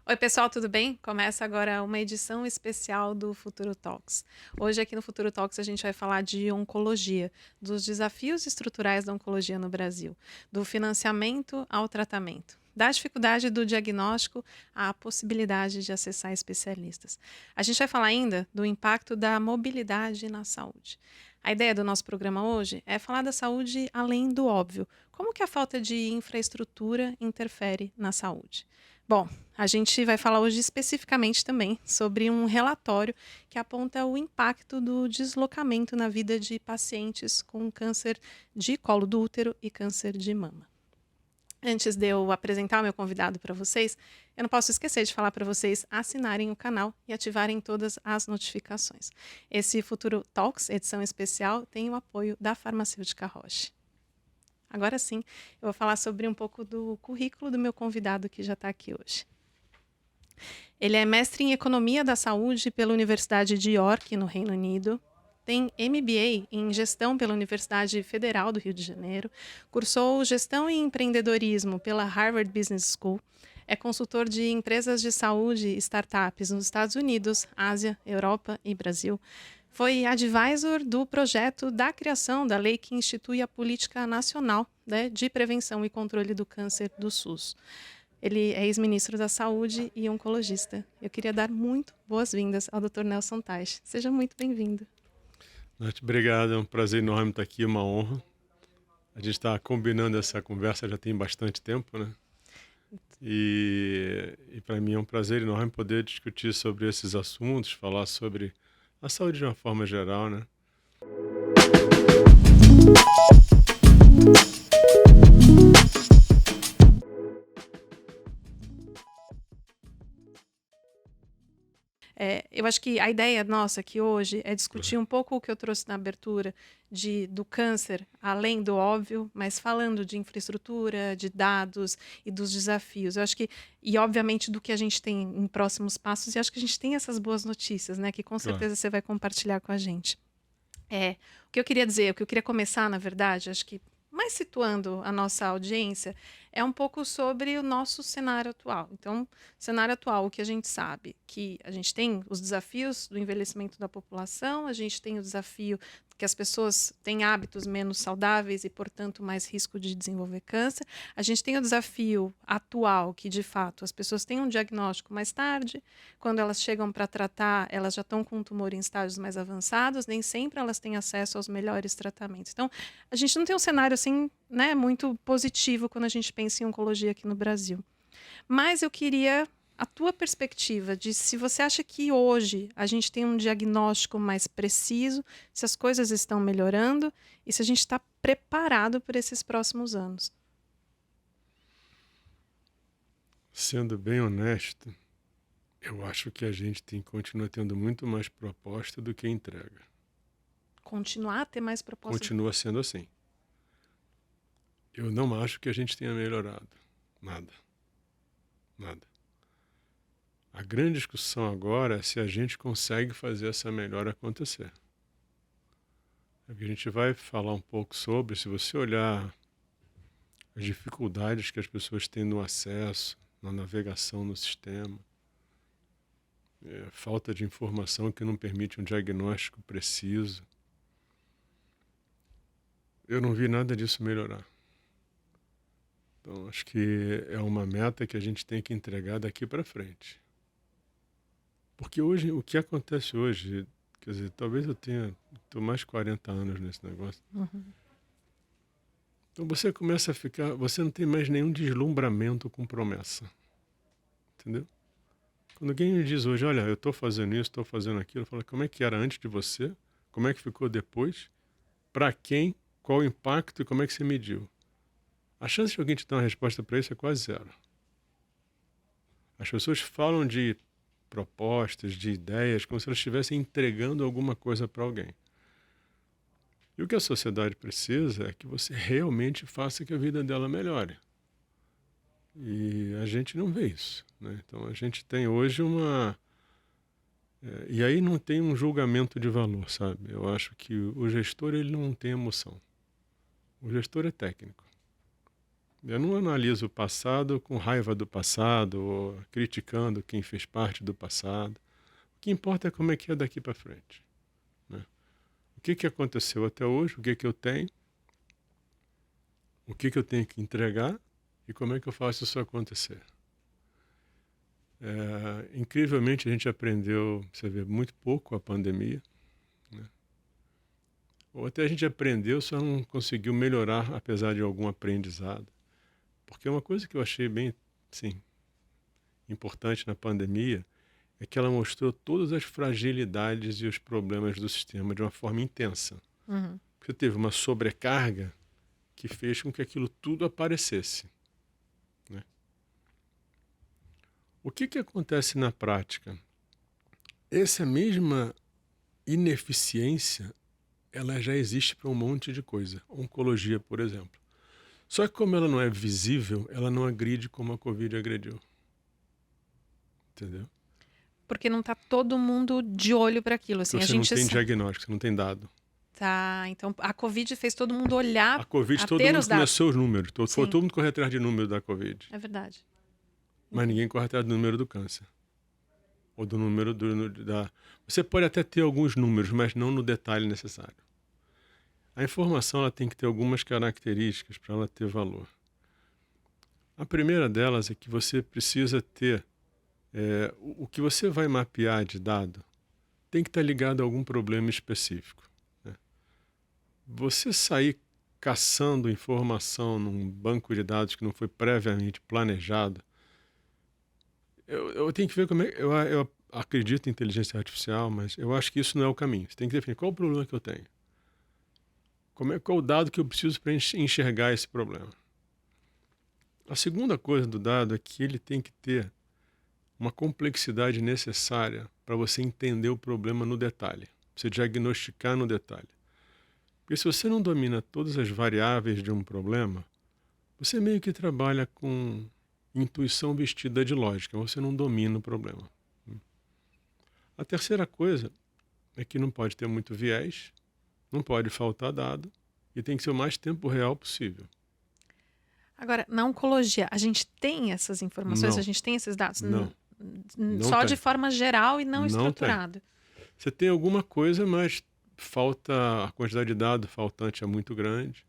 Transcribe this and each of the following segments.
Oi, pessoal, tudo bem? Começa agora uma edição especial do Futuro Talks. Hoje, aqui no Futuro Talks, a gente vai falar de oncologia, dos desafios estruturais da oncologia no Brasil, do financiamento ao tratamento, da dificuldade do diagnóstico à possibilidade de acessar especialistas. A gente vai falar ainda do impacto da mobilidade na saúde. A ideia do nosso programa hoje é falar da saúde além do óbvio. Como que a falta de infraestrutura interfere na saúde? Bom, a gente vai falar hoje especificamente também sobre um relatório que aponta o impacto do deslocamento na vida de pacientes com câncer de colo do útero e câncer de mama. Antes de eu apresentar o meu convidado para vocês, eu não posso esquecer de falar para vocês assinarem o canal e ativarem todas as notificações. Esse Futuro Talks, edição especial, tem o apoio da farmacêutica Roche. Agora sim, eu vou falar sobre um pouco do currículo do meu convidado que já está aqui hoje. Ele é mestre em Economia da Saúde pela Universidade de York, no Reino Unido. Tem MBA em Gestão pela Universidade Federal do Rio de Janeiro. Cursou Gestão e Empreendedorismo pela Harvard Business School. É consultor de empresas de saúde e startups nos Estados Unidos, Ásia, Europa e Brasil. Foi advisor do projeto da criação da lei que institui a Política Nacional, né, de Prevenção e Controle do Câncer do SUS. Ele é ex-ministro da Saúde e oncologista. Eu queria dar muito boas-vindas ao Dr. Nelson Teich. Seja muito bem-vindo. Nath, obrigado, é um prazer enorme estar aqui, uma honra. A gente está combinando essa conversa já tem bastante tempo, né? E para mim é um prazer enorme poder discutir sobre esses assuntos, falar sobre a saúde de uma forma geral, né? Eu acho que a ideia nossa aqui hoje é discutir um pouco o que eu trouxe na abertura do câncer, além do óbvio, mas falando de infraestrutura, de dados e dos desafios. Eu acho que, e obviamente do que a gente tem em próximos passos, e acho que a gente tem essas boas notícias, né? Que com Claro. certeza você vai compartilhar com a gente. O que eu queria dizer, o que eu queria começar, na verdade, acho que mais situando a nossa audiência, é um pouco sobre o nosso cenário atual. Então, cenário atual, o que a gente sabe? Que a gente tem os desafios do envelhecimento da população, a gente tem o desafio que as pessoas têm hábitos menos saudáveis e, portanto, mais risco de desenvolver câncer. A gente tem o desafio atual, que, de fato, as pessoas têm um diagnóstico mais tarde. Quando elas chegam para tratar, elas já estão com o tumor em estágios mais avançados, nem sempre elas têm acesso aos melhores tratamentos. Então, a gente não tem um cenário assim, né, muito positivo quando a gente pensa em oncologia aqui no Brasil. Mas eu queria a tua perspectiva de se você acha que hoje a gente tem um diagnóstico mais preciso, se as coisas estão melhorando e se a gente está preparado para esses próximos anos. Sendo bem honesto, eu acho que a gente continua tendo muito mais proposta do que entrega. Continuar a ter mais propostas. Continua sendo assim. Eu não acho que a gente tenha melhorado. Nada. Nada. A grande discussão agora é se a gente consegue fazer essa melhora acontecer. É que a gente vai falar um pouco sobre, se você olhar as dificuldades que as pessoas têm no acesso, na navegação no sistema, falta de informação que não permite um diagnóstico preciso. Eu não vi nada disso melhorar. Então, acho que é uma meta que a gente tem que entregar daqui para frente. Porque hoje, o que acontece hoje, quer dizer, talvez eu estou mais de 40 anos nesse negócio. Uhum. Então você começa a ficar, você não tem mais nenhum deslumbramento com promessa. Entendeu? Quando alguém me diz hoje, olha, eu estou fazendo isso, estou fazendo aquilo, eu falo, como é que era antes de você? Como é que ficou depois? Para quem? Qual o impacto e como é que você mediu? A chance de alguém te dar uma resposta para isso é quase zero. As pessoas falam de propostas, de ideias, como se elas estivessem entregando alguma coisa para alguém. E o que a sociedade precisa é que você realmente faça que a vida dela melhore. E a gente não vê isso, né? Então a gente tem hoje e aí não tem um julgamento de valor, sabe? Eu acho que o gestor ele não tem emoção. O gestor é técnico. Eu não analiso o passado com raiva do passado ou criticando quem fez parte do passado. O que importa é como é que é daqui para frente, né? O que aconteceu até hoje, o que eu tenho, o que eu tenho que entregar e como é que eu faço isso acontecer. Incrivelmente a gente aprendeu, você vê, muito pouco a pandemia, né? Ou até a gente aprendeu, só não conseguiu melhorar apesar de algum aprendizado. Porque uma coisa que eu achei bem, sim, importante na pandemia é que ela mostrou todas as fragilidades e os problemas do sistema de uma forma intensa. Uhum. Você teve uma sobrecarga que fez com que aquilo tudo aparecesse, né? O que acontece na prática? Essa mesma ineficiência, ela já existe para um monte de coisa. Oncologia, por exemplo. Só que como ela não é visível, ela não agride como a Covid agrediu. Entendeu? Porque não tá todo mundo de olho para aquilo, assim, Porque a você não gente tem diagnóstico, você não tem dado. tá, então a Covid fez todo mundo olhar A Covid, a todo ter mundo os dados. conheceu os números. Foi Sim, todo mundo correr atrás de número da Covid. é verdade. Mas ninguém corre atrás do número do câncer. Ou do número da... Você pode até ter alguns números, mas não no detalhe necessário. A informação ela tem que ter algumas características para ela ter valor. A primeira delas é que você precisa ter... o que você vai mapear de dado tem que estar ligado a algum problema específico, né? Você sair caçando informação num banco de dados que não foi previamente planejado, eu tenho que ver como é... Eu acredito em inteligência artificial, mas eu acho que isso não é o caminho. Você tem que definir qual o problema que eu tenho. Qual o dado que eu preciso para enxergar esse problema. A segunda coisa do dado é que ele tem que ter uma complexidade necessária para você entender o problema no detalhe, você diagnosticar no detalhe. Porque se você não domina todas as variáveis de um problema, você meio que trabalha com intuição vestida de lógica, você não domina o problema. A terceira coisa é que não pode ter muito viés, não pode faltar dado e tem que ser o mais tempo real possível. Agora, na oncologia, a gente tem essas informações, a Não, gente tem esses dados não só de tem. forma geral e não Não tem. estruturado. Você tem alguma coisa, mas falta, a quantidade de dado faltante é muito grande.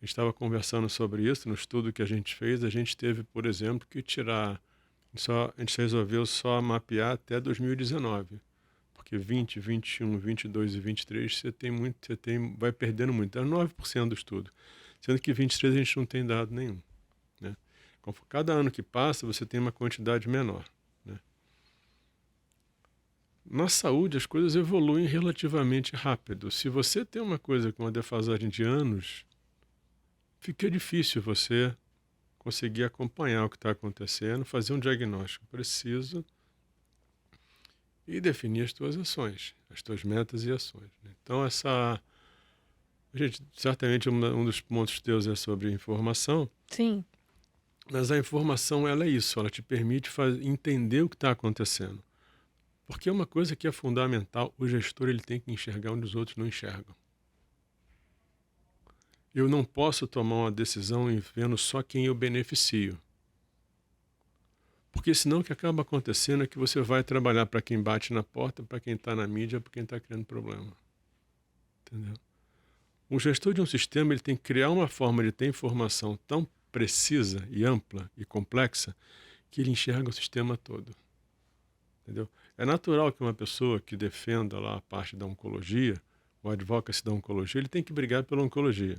A gente estava conversando sobre isso no estudo que a gente fez. A gente teve, por exemplo, que tirar, a gente resolveu só mapear até 2019. Porque 20, 21, 22 e 23 vai perdendo muito. É 9% do estudo. Sendo que 23 a gente não tem dado nenhum, né? Cada ano que passa, você tem uma quantidade menor, né? Na saúde, as coisas evoluem relativamente rápido. Se você tem uma coisa com uma defasagem de anos, fica difícil você conseguir acompanhar o que está acontecendo, fazer um diagnóstico preciso e definir as tuas ações, as tuas metas e ações, né? Então, certamente um dos pontos teus é sobre informação. Sim. Mas a informação, ela é isso, ela te permite entender o que está acontecendo. Porque é uma coisa que é fundamental, o gestor ele tem que enxergar onde os outros não enxergam. Eu não posso tomar uma decisão vendo só quem eu beneficio. Porque senão o que acaba acontecendo é que você vai trabalhar para quem bate na porta, para quem está na mídia, para quem está criando problema. Entendeu? Um gestor de um sistema ele tem que criar uma forma de ter informação tão precisa e ampla e complexa que ele enxerga o sistema todo. Entendeu? É natural que uma pessoa que defenda lá a parte da oncologia, o advocacy da oncologia, ele tem que brigar pela oncologia.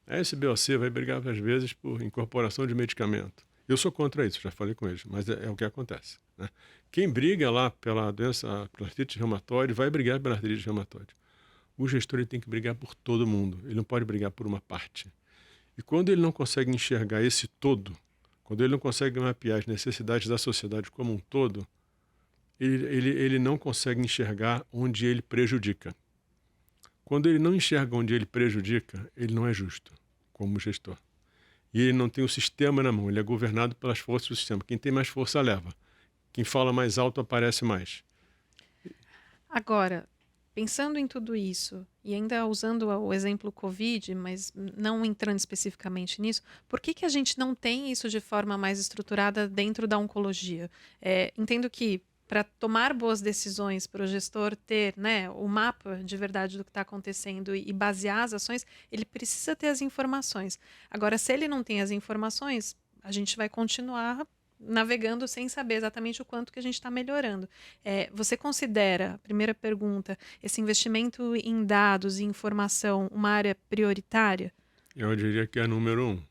A SBOC vai brigar, às vezes, por incorporação de medicamento. Eu sou contra isso, já falei com eles, mas é o que acontece, né? Quem briga lá pela doença, pela artrite reumatoide, vai brigar pela artrite reumatoide. O gestor ele tem que brigar por todo mundo, ele não pode brigar por uma parte. E quando ele não consegue enxergar esse todo, quando ele não consegue mapear as necessidades da sociedade como um todo, ele não consegue enxergar onde ele prejudica. Quando ele não enxerga onde ele prejudica, ele não é justo como gestor. E ele não tem o sistema na mão, ele é governado pelas forças do sistema. Quem tem mais força leva. Quem fala mais alto aparece mais. Agora, Pensando em tudo isso, e ainda usando o exemplo Covid, mas não entrando especificamente nisso, por que que a gente não tem isso de forma mais estruturada dentro da oncologia? Entendo que para tomar boas decisões, para o gestor ter, né, o mapa de verdade do que está acontecendo e basear as ações, ele precisa ter as informações. Agora, se ele não tem as informações, a gente vai continuar navegando sem saber exatamente o quanto que a gente está melhorando. Você considera, primeira pergunta, esse investimento em dados e informação uma área prioritária? Eu diria que é número um.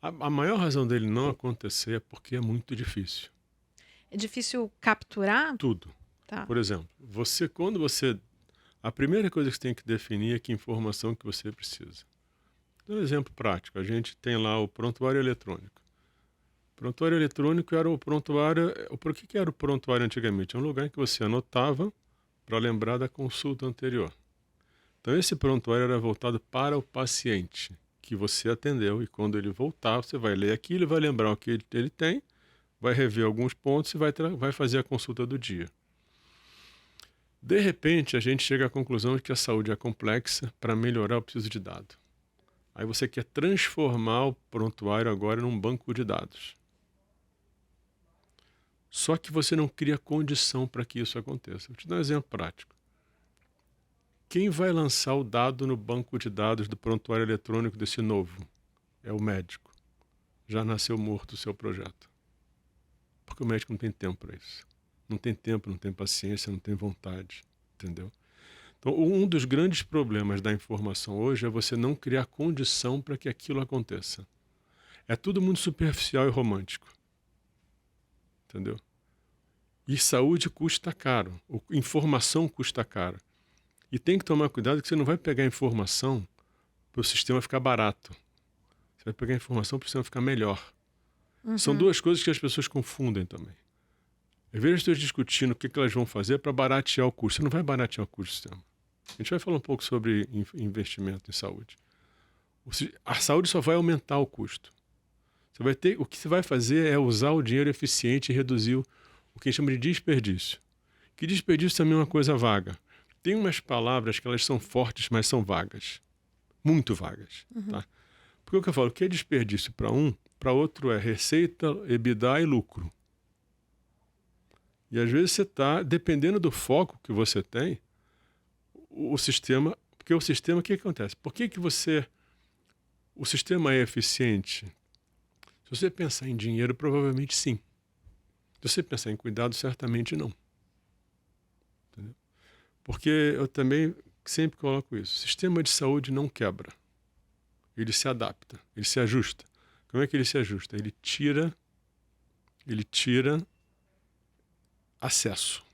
A maior razão dele não acontecer é porque é muito difícil. É difícil capturar? Tudo. Tá. Por exemplo, quando você... A primeira coisa que você tem que definir é que informação que você precisa. Um exemplo prático, a gente tem lá o prontuário eletrônico. O prontuário eletrônico era o prontuário... Por que era o prontuário antigamente? É um lugar em que você anotava para lembrar da consulta anterior. Então esse prontuário era voltado para o paciente que você atendeu, e quando ele voltar, você vai ler aquilo e vai lembrar o que ele tem, vai rever alguns pontos e vai fazer a consulta do dia. De repente, a gente chega à conclusão de que a saúde é complexa. Para melhorar, eu preciso de dado. Aí você quer transformar o prontuário agora num banco de dados. Só que você não cria condição para que isso aconteça. Vou te dar um exemplo prático. Quem vai lançar o dado no banco de dados do prontuário eletrônico desse novo? É o médico. Já nasceu morto o seu projeto. Porque o médico não tem tempo para isso. Não tem tempo, não tem paciência, não tem vontade. Entendeu? Então, um dos grandes problemas da informação hoje é você não criar condição para que aquilo aconteça. É tudo muito superficial e romântico. Entendeu? E saúde custa caro. Informação custa caro. E tem que tomar cuidado que você não vai pegar informação para o sistema ficar barato. Você vai pegar informação para o sistema ficar melhor. São duas coisas que as pessoas confundem também. Às vezes as pessoas discutindo o que elas vão fazer para baratear o custo. Você não vai baratear o custo do sistema. A gente vai falar um pouco sobre investimento em saúde. A saúde só vai aumentar o custo. O que você vai fazer é usar o dinheiro eficiente e reduzir o que a gente chama de desperdício. Que desperdício também é uma coisa vaga. Tem umas palavras que elas são fortes, mas são vagas. Muito vagas. Tá? Porque o que eu falo, o que é desperdício para um, para outro é receita, EBITDA e lucro. E às vezes você está, dependendo do foco que você tem, o sistema... Porque o sistema, o que acontece? Por que o sistema é eficiente? Se você pensar em dinheiro, provavelmente sim. Se você pensar em cuidado, certamente não. Entendeu? Porque eu também sempre coloco isso. O sistema de saúde não quebra. Ele se adapta, ele se ajusta. Como é que ele se ajusta? Ele tira acesso.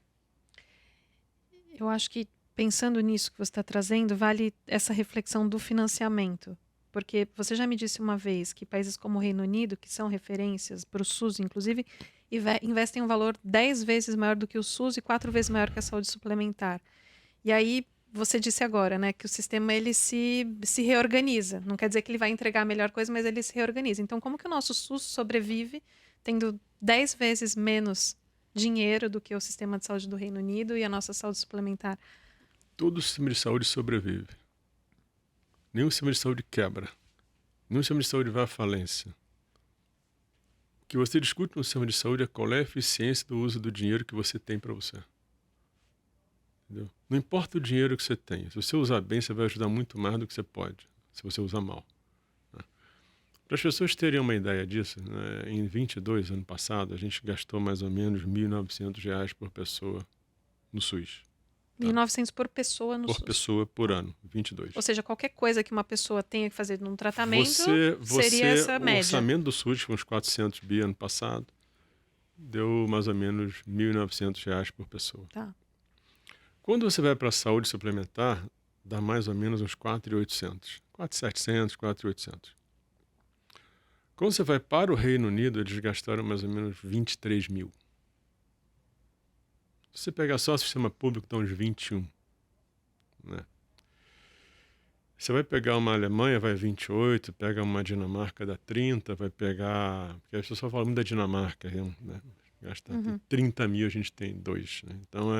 Eu acho que, pensando nisso que você está trazendo, vale essa reflexão do financiamento. Porque você já me disse uma vez que países como o Reino Unido, que são referências para o SUS, inclusive, investem um valor 10 vezes maior do que o SUS e 4 vezes maior que a saúde suplementar. E aí, você disse agora, né, que o sistema ele se reorganiza. Não quer dizer que ele vai entregar a melhor coisa, mas ele se reorganiza. Então, como que o nosso SUS sobrevive tendo 10 vezes menos dinheiro do que o sistema de saúde do Reino Unido e a nossa saúde suplementar? Todo o sistema de saúde sobrevive. Nenhum sistema de saúde quebra. Nenhum sistema de saúde vai à falência. O que você discute no sistema de saúde é qual é a eficiência do uso do dinheiro que você tem para você. Entendeu? Não importa o dinheiro que você tem. Se você usar bem, você vai ajudar muito mais do que você pode, se você usar mal. Né? Para as pessoas terem uma ideia disso, né, em 22, ano passado, a gente gastou mais ou menos R$ 1.900 por pessoa no SUS. 1.900 por pessoa no Por SUS. pessoa por ano, 22. Ou seja, qualquer coisa que uma pessoa tenha que fazer num tratamento seria essa média. O orçamento do SUS foi uns 400 bi ano passado, deu mais ou menos R$ 1.900 por pessoa. Tá. Quando você vai para a saúde suplementar, dá mais ou menos uns 4.800. 4.700, 4.800. Quando você vai para o Reino Unido, eles gastaram mais ou menos 23 mil. Se você pegar só o sistema público, dá uns 21. Né? Você vai pegar uma Alemanha, vai 28, pega uma Dinamarca, dá 30, vai pegar... Porque as pessoas falam muito da Dinamarca, né? Gasta 30 mil, a gente tem 2. Né? Então,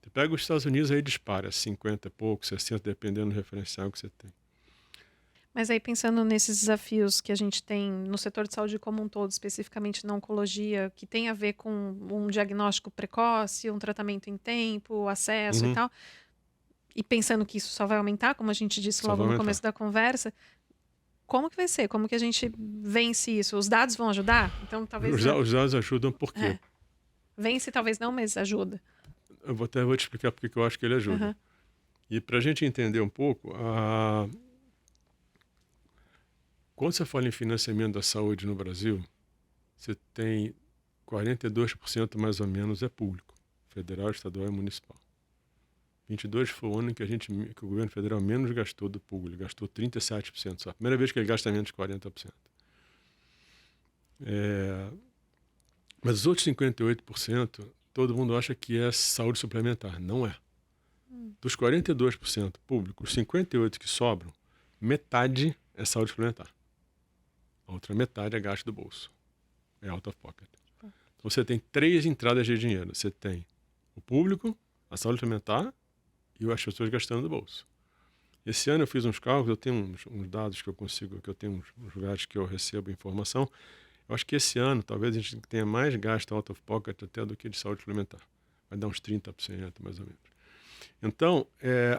Você pega os Estados Unidos, aí dispara 50 e pouco, 60, dependendo do referencial que você tem. Mas aí pensando nesses desafios que a gente tem no setor de saúde como um todo, especificamente na oncologia, que tem a ver com um diagnóstico precoce, um tratamento em tempo, acesso e Uhum. tal, e pensando que isso só vai aumentar, como a gente disse Só logo vai no aumentar. começo da conversa, como que vai ser? Como que a gente vence isso? Os dados vão ajudar? Então talvez, Os dados ajudam por quê? é, vence talvez não, mas ajuda. Eu vou te explicar porque que eu acho que ele ajuda. Aham. E para a gente entender um pouco, quando você fala em financiamento da saúde no Brasil, você tem 42% mais ou menos é público, federal, estadual e municipal. 22 foi o ano em que que o governo federal menos gastou do público, gastou 37% só. Primeira vez que ele gasta menos de 40%. Mas os outros 58%, todo mundo acha que é saúde suplementar. Não é. Dos 42% públicos, os 58% que sobram, metade é saúde suplementar. A outra metade é gasto do bolso. É out of pocket. Então você tem 3 entradas de dinheiro. Você tem o público, a saúde suplementar e as pessoas gastando do bolso. Esse ano eu fiz uns cálculos, eu tenho uns dados que eu consigo, que eu tenho uns lugares que eu recebo informação. Eu acho que esse ano talvez a gente tenha mais gasto out of pocket até do que de saúde suplementar. Vai dar uns 30% mais ou menos. Então,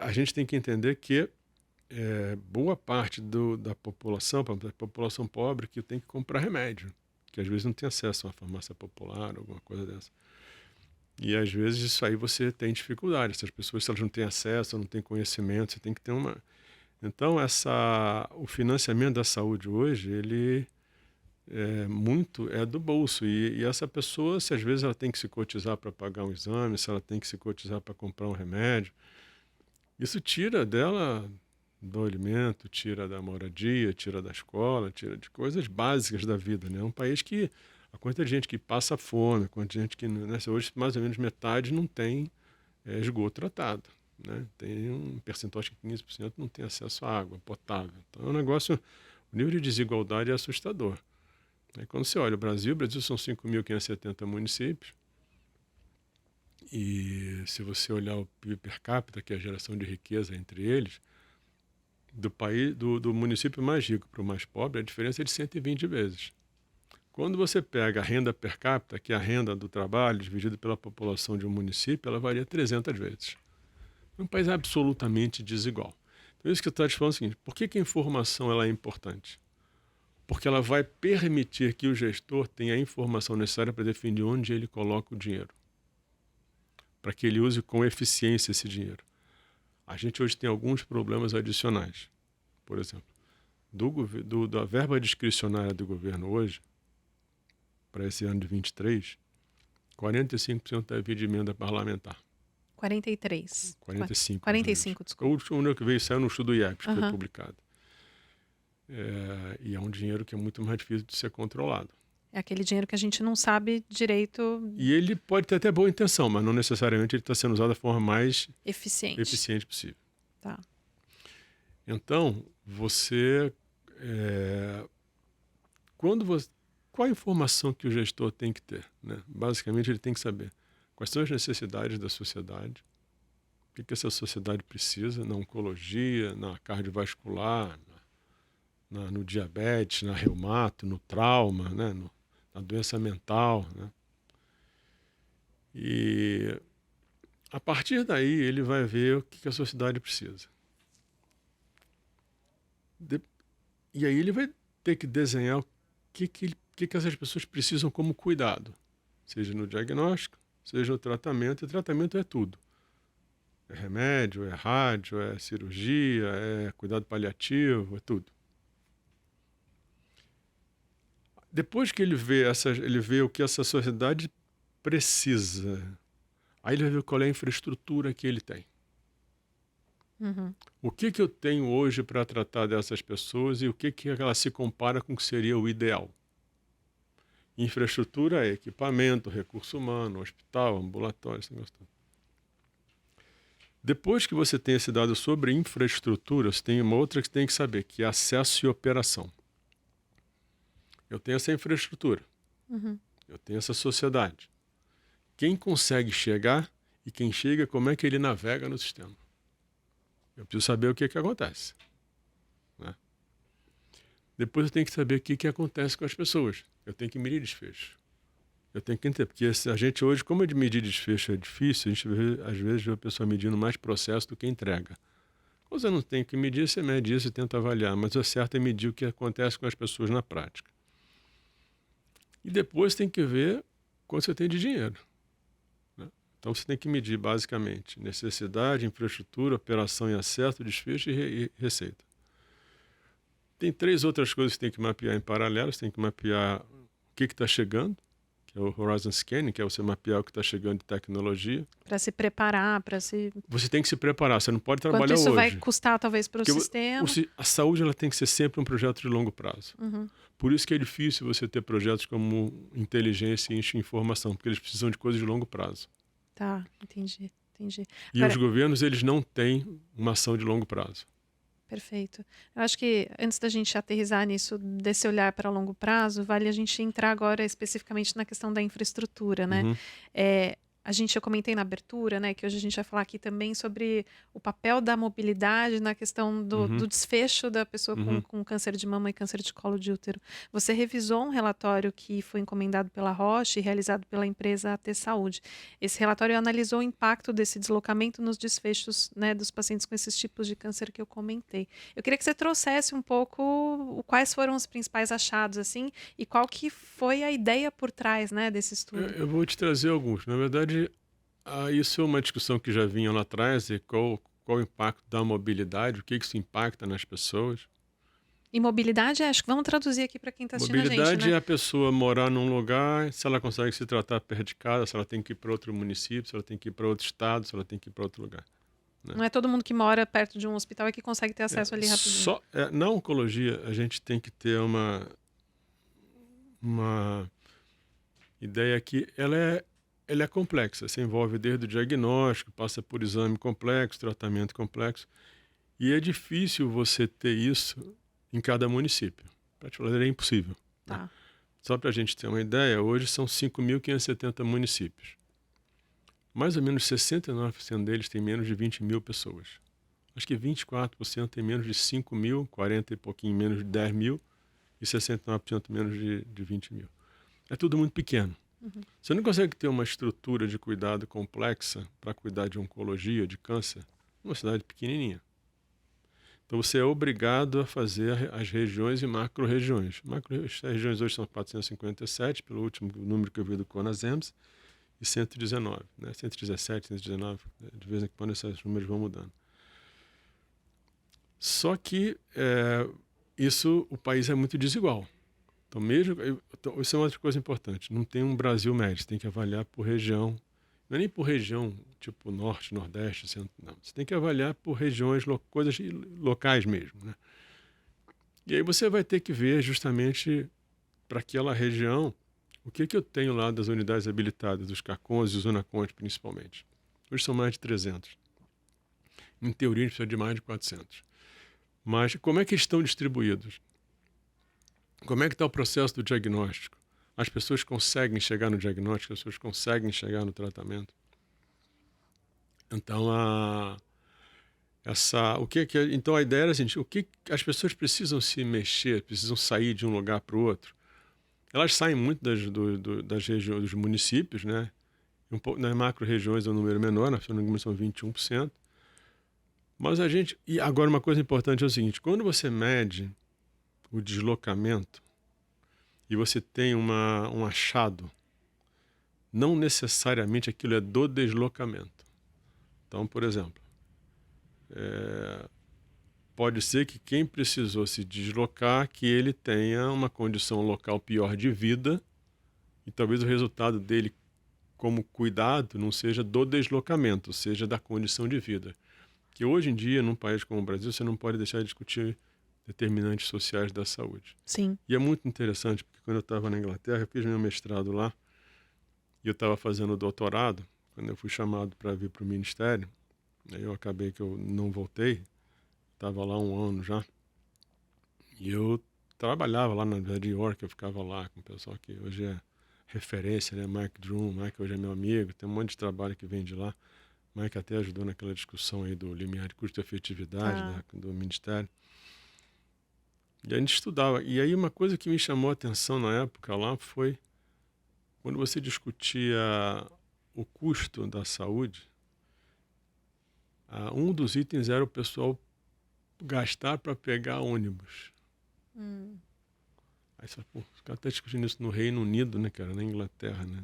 a gente tem que entender que boa parte da população, por exemplo, a população pobre, que tem que comprar remédio, que às vezes não tem acesso a uma farmácia popular, alguma coisa dessa. E às vezes isso aí você tem dificuldade. Essas pessoas, se elas não têm acesso, não têm conhecimento, você tem que ter uma... Então, o financiamento da saúde hoje, ele muito é do bolso. E essa pessoa, se às vezes ela tem que se cotizar para pagar um exame, se ela tem que se cotizar para comprar um remédio, isso tira dela do alimento, tira da moradia, tira da escola, tira de coisas básicas da vida, né? É um país que a quantidade de gente que passa fome, a quantidade de gente que, né, hoje mais ou menos metade não tem esgoto tratado, né? Tem um percentual, acho que 15% não tem acesso à água potável. Então é um negócio, o nível de desigualdade é assustador. Aí quando você olha o Brasil são 5.570 municípios, e se você olhar o PIB per capita, que é a geração de riqueza entre eles, do município mais rico para o mais pobre, a diferença é de 120 vezes. Quando você pega a renda per capita, que é a renda do trabalho dividida pela população de um município, ela varia 300 vezes. É um país absolutamente desigual. Então, isso que eu estou te falando é o seguinte: por que a informação ela é importante? Porque ela vai permitir que o gestor tenha a informação necessária para definir onde ele coloca o dinheiro, para que ele use com eficiência esse dinheiro. A gente hoje tem alguns problemas adicionais. Por exemplo, da verba discricionária do governo hoje, para esse ano de 23, 45% é de emenda parlamentar. 43. 45. 45, O desculpa. último número que veio saiu no estudo IEPS, que foi Aham. publicado. E é um dinheiro que é muito mais difícil de ser controlado. É aquele dinheiro que a gente não sabe direito E ele pode ter até boa intenção, mas não necessariamente ele está sendo usado da forma mais eficiente. eficiente possível. Tá. Então, qual a informação que o gestor tem que ter, né? Basicamente, ele tem que saber quais são as necessidades da sociedade, o que essa sociedade precisa na oncologia, na cardiovascular, no diabetes, na reumato, no trauma, né? Na doença mental, né? E a partir daí ele vai ver o que a sociedade precisa. E aí ele vai ter que desenhar o que essas pessoas precisam como cuidado, seja no diagnóstico, seja no tratamento. E tratamento é tudo. É remédio, é rádio, é cirurgia, é cuidado paliativo, é tudo. Depois que ele vê o que essa sociedade precisa, aí ele vai ver qual é a infraestrutura que ele tem. Uhum. O que eu tenho hoje para tratar dessas pessoas e o que ela se compara com o que seria o ideal. Infraestrutura é equipamento, recurso humano, hospital, ambulatório, esse negócio todo. Depois que você tem esse dado sobre infraestrutura, você tem uma outra que você tem que saber, que é acesso e operação. Eu tenho essa infraestrutura, Uhum. eu tenho essa sociedade. Quem consegue chegar E quem chega, como é que ele navega no sistema. Eu preciso saber o que acontece, né? Depois eu tenho que saber o que acontece com as pessoas. Eu tenho que medir desfecho. Eu tenho que entender, porque a gente hoje, como de medir desfecho é difícil, a gente vê, às vezes vê a pessoa medindo mais processo do que entrega. Quando você não tem que medir, você mede isso e tenta avaliar, mas o certo é medir o que acontece com as pessoas na prática. E depois tem que ver quanto você tem de dinheiro, né? Então você tem que medir basicamente necessidade, infraestrutura, operação e acerto, desfecho e receita. Tem 3 outras coisas que você tem que mapear em paralelo. Você tem que mapear o que está chegando, que é o Horizon Scanning, que é você mapear o que está chegando de tecnologia. Para se preparar, Você tem que se preparar, você não pode Quanto trabalhar isso vai hoje. custar, talvez, para o Porque sistema. a saúde ela tem que ser sempre um projeto de longo prazo. Uhum. Por isso que é difícil você ter projetos como inteligência e informação, porque eles precisam de coisas de longo prazo. Tá, entendi. E Agora, os governos, eles não têm uma ação de longo prazo. perfeito. Eu acho que antes da gente aterrissar nisso, desse olhar para longo prazo, vale a gente entrar agora especificamente na questão da infraestrutura, né? Uhum. Eu comentei na abertura, né, que hoje a gente vai falar aqui também sobre o papel da mobilidade na questão do desfecho da pessoa com câncer de mama e câncer de colo de útero. Você revisou um relatório que foi encomendado pela Roche e realizado pela empresa AT Saúde. Esse relatório analisou o impacto desse deslocamento nos desfechos, né, dos pacientes com esses tipos de câncer que eu comentei. Eu queria que você trouxesse um pouco quais foram os principais achados, assim, e qual que foi a ideia por trás, né, desse estudo. Eu vou te trazer alguns. Na verdade, isso é uma discussão que já vinha lá atrás, e qual o impacto da mobilidade, o que isso impacta nas pessoas. E mobilidade, acho que vamos traduzir aqui para quem está assistindo a gente, Mobilidade né? é a pessoa morar num lugar, se ela consegue se tratar perto de casa, se ela tem que ir para outro município, se ela tem que ir para outro estado, se ela tem que ir para outro lugar, né? Não é todo mundo que mora perto de um hospital e que consegue ter acesso ali rapidinho. Na oncologia, a gente tem que ter uma ideia que ela é complexa. Você envolve desde o diagnóstico, passa por exame complexo, tratamento complexo. E é difícil você ter isso em cada município. Para te falar, é impossível, né? Tá. Só para a gente ter uma ideia, hoje são 5.570 municípios. Mais ou menos 69% deles têm menos de 20 mil pessoas. Acho que 24% tem menos de 5 mil, 40 e pouquinho menos de 10 mil e 69% menos de 20 mil. É tudo muito pequeno. Você não consegue ter uma estrutura de cuidado complexa para cuidar de oncologia, de câncer, numa cidade pequenininha. Então você é obrigado a fazer as regiões e macro-regiões. As regiões hoje são 457, pelo último número que eu vi do CONASEMS, e 119, né? 117, 119, de vez em quando esses números vão mudando. Só que o país é muito desigual. Então, isso é uma outra coisa importante. Não tem um Brasil médio, você tem que avaliar por região. Não é nem por região, tipo norte, nordeste, centro, não. Você tem que avaliar por regiões, coisas locais mesmo, né? E aí você vai ter que ver justamente para aquela região o que eu tenho lá das unidades habilitadas, dos CACONs e dos UNACONs principalmente. Hoje são mais de 300. Em teoria, a gente precisa de mais de 400. Mas como é que estão distribuídos? Como é que está o processo do diagnóstico? As pessoas conseguem chegar no diagnóstico, as pessoas conseguem chegar no tratamento. Então, então a ideia era assim, o que as pessoas precisam se mexer, precisam sair de um lugar para o outro. Elas saem muito das regiões, dos municípios, né? Nas macro-regiões é um número menor, na segunda são 21%. Mas e agora uma coisa importante é o seguinte, quando você mede o deslocamento e você tem um achado, não necessariamente aquilo é do deslocamento. Então, por exemplo, pode ser que quem precisou se deslocar, que ele tenha uma condição local pior de vida e talvez o resultado dele como cuidado não seja do deslocamento, seja da condição de vida. Que hoje em dia, num país como o Brasil, você não pode deixar de discutir determinantes sociais da saúde. Sim. E é muito interessante, porque quando eu estava na Inglaterra, eu fiz meu mestrado lá, e eu estava fazendo doutorado, quando eu fui chamado para vir para o ministério, aí eu acabei que eu não voltei, estava lá 1 ano já, e eu trabalhava lá na Universidade de York, eu ficava lá com o pessoal que hoje é referência, né? Mike Drum, Mike hoje é meu amigo, tem um monte de trabalho que vem de lá. Mike até ajudou naquela discussão aí do limiar de custo-efetividade Tá. do Ministério. E a gente estudava. E aí uma coisa que me chamou a atenção na época lá foi quando você discutia o custo da saúde, um dos itens era o pessoal gastar para pegar ônibus. Aí você fala, pô, os caras estão discutindo isso no Reino Unido, né, cara, na Inglaterra, né?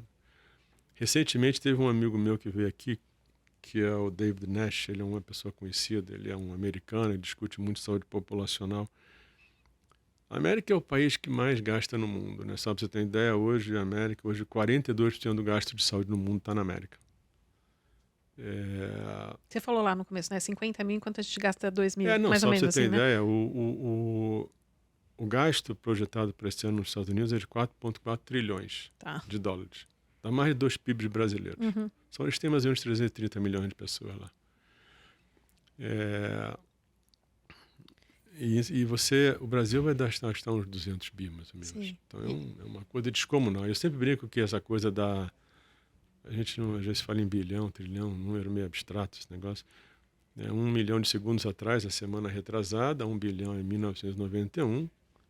Recentemente teve um amigo meu que veio aqui, que é o David Nash, ele é uma pessoa conhecida, ele é um americano, ele discute muito saúde populacional. A América é o país que mais gasta no mundo, né? Só pra você ter ideia, hoje a América, hoje 42% do gasto de saúde no mundo está na América. Você falou lá no começo, né? 50 mil enquanto a gente gasta 2 mil, Não, mais ou só para você menos ter assim, né? ideia, o gasto projetado para esse ano nos Estados Unidos é de 4,4 trilhões Tá. de dólares. Dá mais de 2 PIBs brasileiros. Uhum. Só eles têm mais ou menos 330 milhões de pessoas lá. E o Brasil vai gastar uns 200 bi, mais ou menos. Sim. Então é uma coisa descomunal. Eu sempre brinco que essa coisa a gente não, às vezes fala em bilhão, trilhão, um número meio abstrato esse negócio. 1 milhão de segundos atrás, a semana retrasada, 1 bilhão em 1991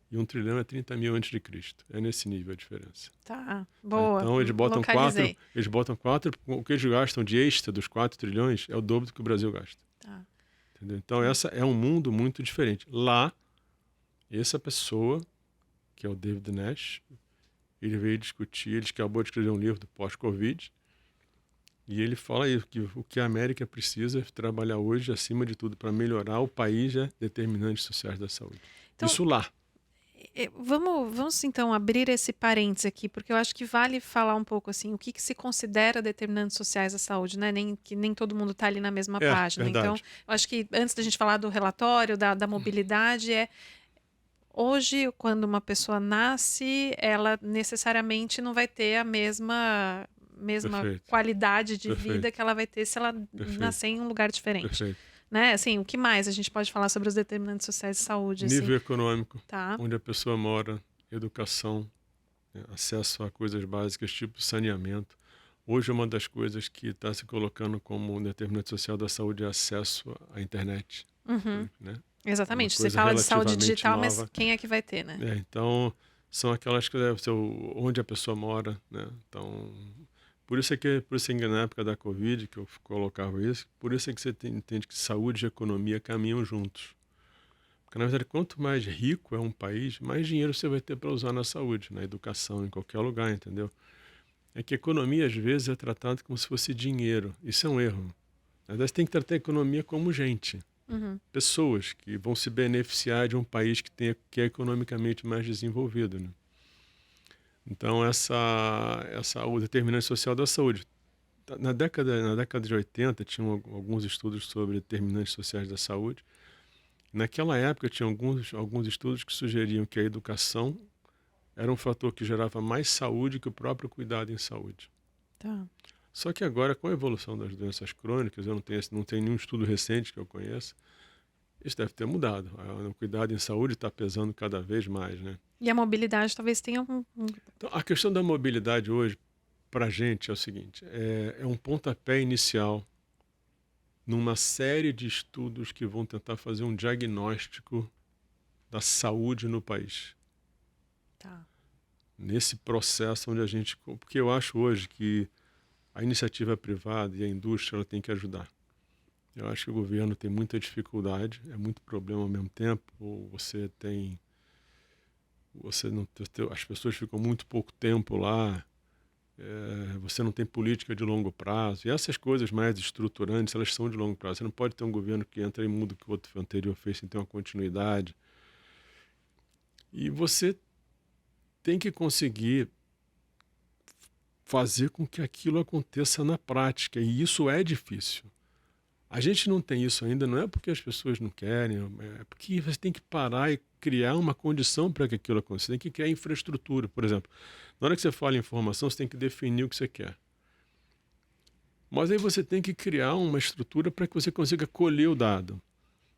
e 1 trilhão é 30 mil antes de Cristo. É nesse nível a diferença. Tá. Boa. Então eles botam Localizei. quatro, o que eles gastam de extra dos 4 trilhões é o dobro do que o Brasil gasta. Tá. Entendeu? Então essa é um mundo muito diferente. Lá, essa pessoa, que é o David Nash, ele veio discutir, ele acabou de escrever um livro do pós-Covid, e ele fala aí que o que a América precisa trabalhar hoje, acima de tudo, para melhorar o país é determinantes sociais da saúde. Então, Isso lá. Vamos então abrir esse parênteses aqui, porque eu acho que vale falar um pouco assim, o que se considera determinantes sociais da saúde, né? Que nem todo mundo está ali na mesma página. Verdade. Então, eu acho que antes da gente falar do relatório, da mobilidade, hoje, quando uma pessoa nasce, ela necessariamente não vai ter a mesma Perfeito. qualidade de Perfeito. vida que ela vai ter se ela Perfeito. nascer em um lugar diferente. Perfeito. Né? Assim, o que mais a gente pode falar sobre os determinantes sociais de saúde? Nível assim? econômico, Tá. onde a pessoa mora, educação, acesso a coisas básicas, tipo saneamento. Hoje, uma das coisas que está se colocando como um determinante social da saúde é acesso à internet. Uhum. Né? Exatamente. Uma Você coisa fala de saúde relativamente digital, nova. mas quem é que vai ter, né? Então, são aquelas que deve ser onde a pessoa mora, né? Então, por isso é que na época da Covid que eu colocava isso, por isso é que você entende que saúde e economia caminham juntos. Porque, na verdade, quanto mais rico é um país, mais dinheiro você vai ter para usar na saúde, na educação, em qualquer lugar, entendeu? É que a economia, às vezes, é tratada como se fosse dinheiro. Isso é um erro. Na verdade, você tem que tratar a economia como gente. Uhum. Pessoas que vão se beneficiar de um país que é economicamente mais desenvolvido, né? Então, o determinante social da saúde. Na década de 80, tinham alguns estudos sobre determinantes sociais da saúde. Naquela época, tinha alguns estudos que sugeriam que a educação era um fator que gerava mais saúde que o próprio cuidado em saúde. Tá. Só que agora, com a evolução das doenças crônicas, eu não tenho nenhum estudo recente que eu conheça, isso deve ter mudado. O cuidado em saúde está pesando cada vez mais, né? E a mobilidade talvez tenha Então, a questão da mobilidade hoje, para a gente, é o seguinte, é um pontapé inicial numa série de estudos que vão tentar fazer um diagnóstico da saúde no país. Tá. Nesse processo onde a gente... Porque eu acho hoje que a iniciativa privada e a indústria ela tem que ajudar. Eu acho que o governo tem muita dificuldade, é muito problema ao mesmo tempo. As pessoas ficam muito pouco tempo lá, você não tem política de longo prazo. E essas coisas mais estruturantes, elas são de longo prazo. Você não pode ter um governo que entra e muda o que o outro anterior fez sem ter uma continuidade. E você tem que conseguir fazer com que aquilo aconteça na prática. E isso é difícil. A gente não tem isso ainda, não é porque as pessoas não querem, é porque você tem que parar e criar uma condição para que aquilo aconteça. Você tem que criar infraestrutura, por exemplo. Na hora que você fala em informação, você tem que definir o que você quer. Mas aí você tem que criar uma estrutura para que você consiga colher o dado.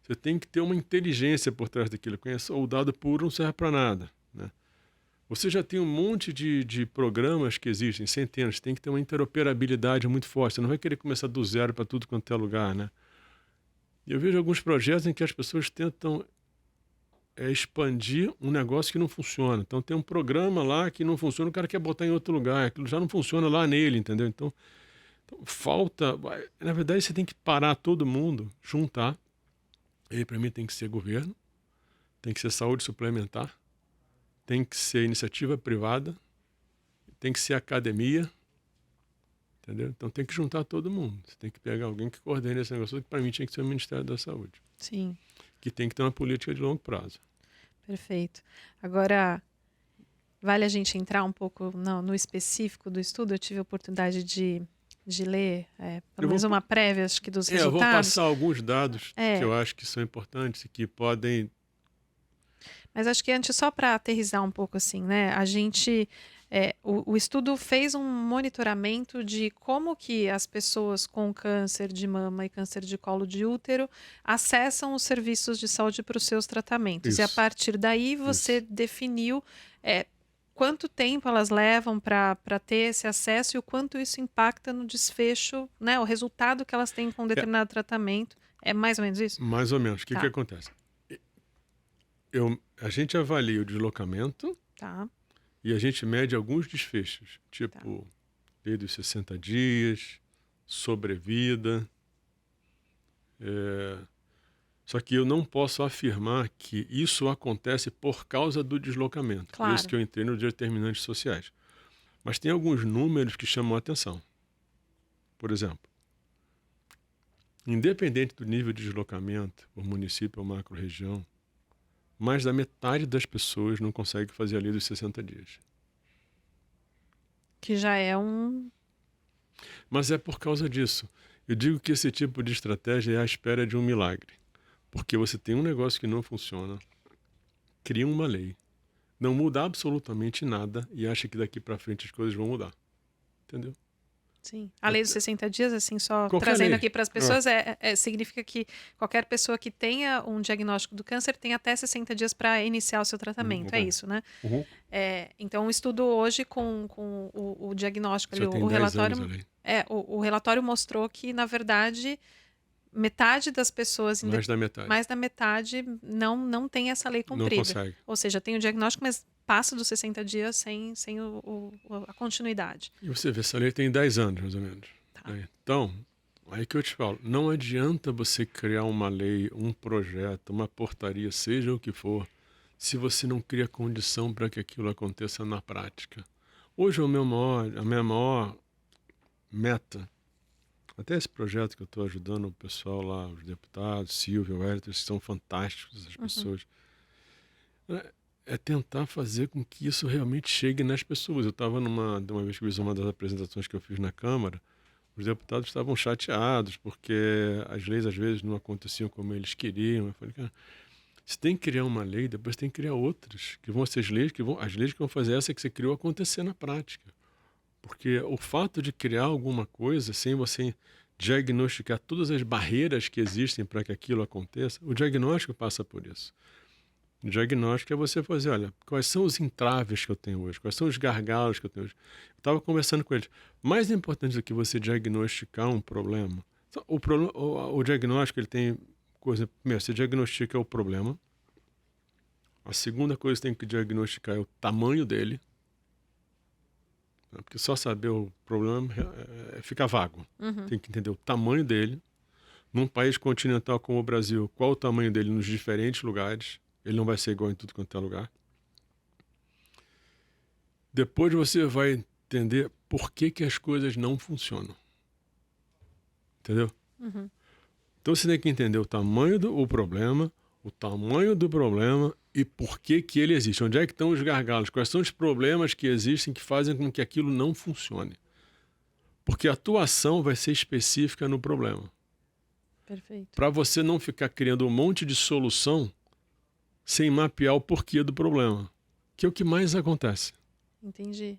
Você tem que ter uma inteligência por trás daquilo. O dado puro não serve para nada, né? Você já tem um monte de programas que existem, centenas. Tem que ter uma interoperabilidade muito forte. Você não vai querer começar do zero para tudo quanto é lugar, né? E eu vejo alguns projetos em que as pessoas tentam expandir um negócio que não funciona. Então tem um programa lá que não funciona, o cara quer botar em outro lugar. Aquilo já não funciona lá nele, entendeu? Então falta... Na verdade, você tem que parar todo mundo, juntar. E para mim tem que ser governo, tem que ser saúde suplementar, tem que ser iniciativa privada, tem que ser academia, entendeu? Então tem que juntar todo mundo. Você tem que pegar alguém que coordene esse negócio, que para mim tinha que ser o Ministério da Saúde. Sim. Que tem que ter uma política de longo prazo. Perfeito. Agora, vale a gente entrar um pouco no específico do estudo? Eu tive a oportunidade de ler, pelo menos uma prévia, acho que dos Eu vou resultados. passar alguns dados que eu acho que são importantes e que podem... Mas acho que antes, só para aterrissar um pouco assim, né? A gente... o estudo fez um monitoramento de como que as pessoas com câncer de mama e câncer de colo de útero acessam os serviços de saúde para os seus tratamentos. Isso. E a partir daí você definiu quanto tempo elas levam para ter esse acesso e o quanto isso impacta no desfecho, né? O resultado que elas têm com um determinado tratamento. É mais ou menos isso? Mais ou menos. O que acontece? A gente avalia o deslocamento e a gente mede alguns desfechos, tipo lei dos 60 dias, sobrevida. Só que eu não posso afirmar que isso acontece por causa do deslocamento. Claro. Por isso que eu entrei nos determinantes sociais. Mas tem alguns números que chamam a atenção. Por exemplo, independente do nível de deslocamento, por município ou macro-região, mais da metade das pessoas não consegue fazer a lei dos 60 dias. Que já é um... Mas é por causa disso. Eu digo que esse tipo de estratégia é à espera de um milagre. Porque você tem um negócio que não funciona, cria uma lei, não muda absolutamente nada e acha que daqui para frente as coisas vão mudar. Entendeu? Sim. A lei dos 60 dias, assim, só Qualquer trazendo lei. aqui para as pessoas, significa que qualquer pessoa que tenha um diagnóstico do câncer tem até 60 dias para iniciar o seu tratamento. É isso, né? Uhum. Então, o estudo hoje com o diagnóstico, já ali, tem o 10 relatório. anos a lei. O relatório mostrou que, na verdade, metade das pessoas... Mais da metade não tem essa lei cumprida. não consegue. Ou seja, tem o diagnóstico, mas passa dos 60 dias sem a continuidade. E você vê, essa lei tem 10 anos, mais ou menos. Então, aí que eu te falo, não adianta você criar uma lei, um projeto, uma portaria, seja o que for, se você não cria condição para que aquilo aconteça na prática. Hoje a minha maior meta, até esse projeto que eu estou ajudando o pessoal lá, os deputados, Silvia, Wellington, são fantásticos, as pessoas, é tentar fazer com que isso realmente chegue nas pessoas. Eu estava de uma vez que eu fiz uma das apresentações que eu fiz na Câmara, os deputados estavam chateados porque as leis às vezes não aconteciam como eles queriam. Eu falei, cara, você tem que criar uma lei, depois tem que criar outras, que vão ser as leis que vão fazer essa que você criou acontecer na prática. Porque o fato de criar alguma coisa sem você diagnosticar todas as barreiras que existem para que aquilo aconteça, o diagnóstico passa por isso. O diagnóstico é você fazer, olha, quais são os entraves que eu tenho hoje, quais são os gargalos que eu tenho hoje. Eu estava conversando com eles. Mais importante do que você diagnosticar um problema, o diagnóstico ele tem coisa... Primeiro, você diagnostica o problema. A segunda coisa que você tem que diagnosticar é o tamanho dele. Porque só saber o problema fica vago. Tem que entender o tamanho dele. Num país continental como o Brasil, qual o tamanho dele nos diferentes lugares. Ele não vai ser igual em tudo quanto é lugar. Depois você vai entender por que as coisas não funcionam. Entendeu? Então você tem que entender o tamanho do problema e por que ele existe. Onde é que estão os gargalos? Quais são os problemas que existem que fazem com que aquilo não funcione? Porque a tua ação vai ser específica no problema. Perfeito. Para você não ficar criando um monte de solução sem mapear o porquê do problema, que é o que mais acontece. Entendi.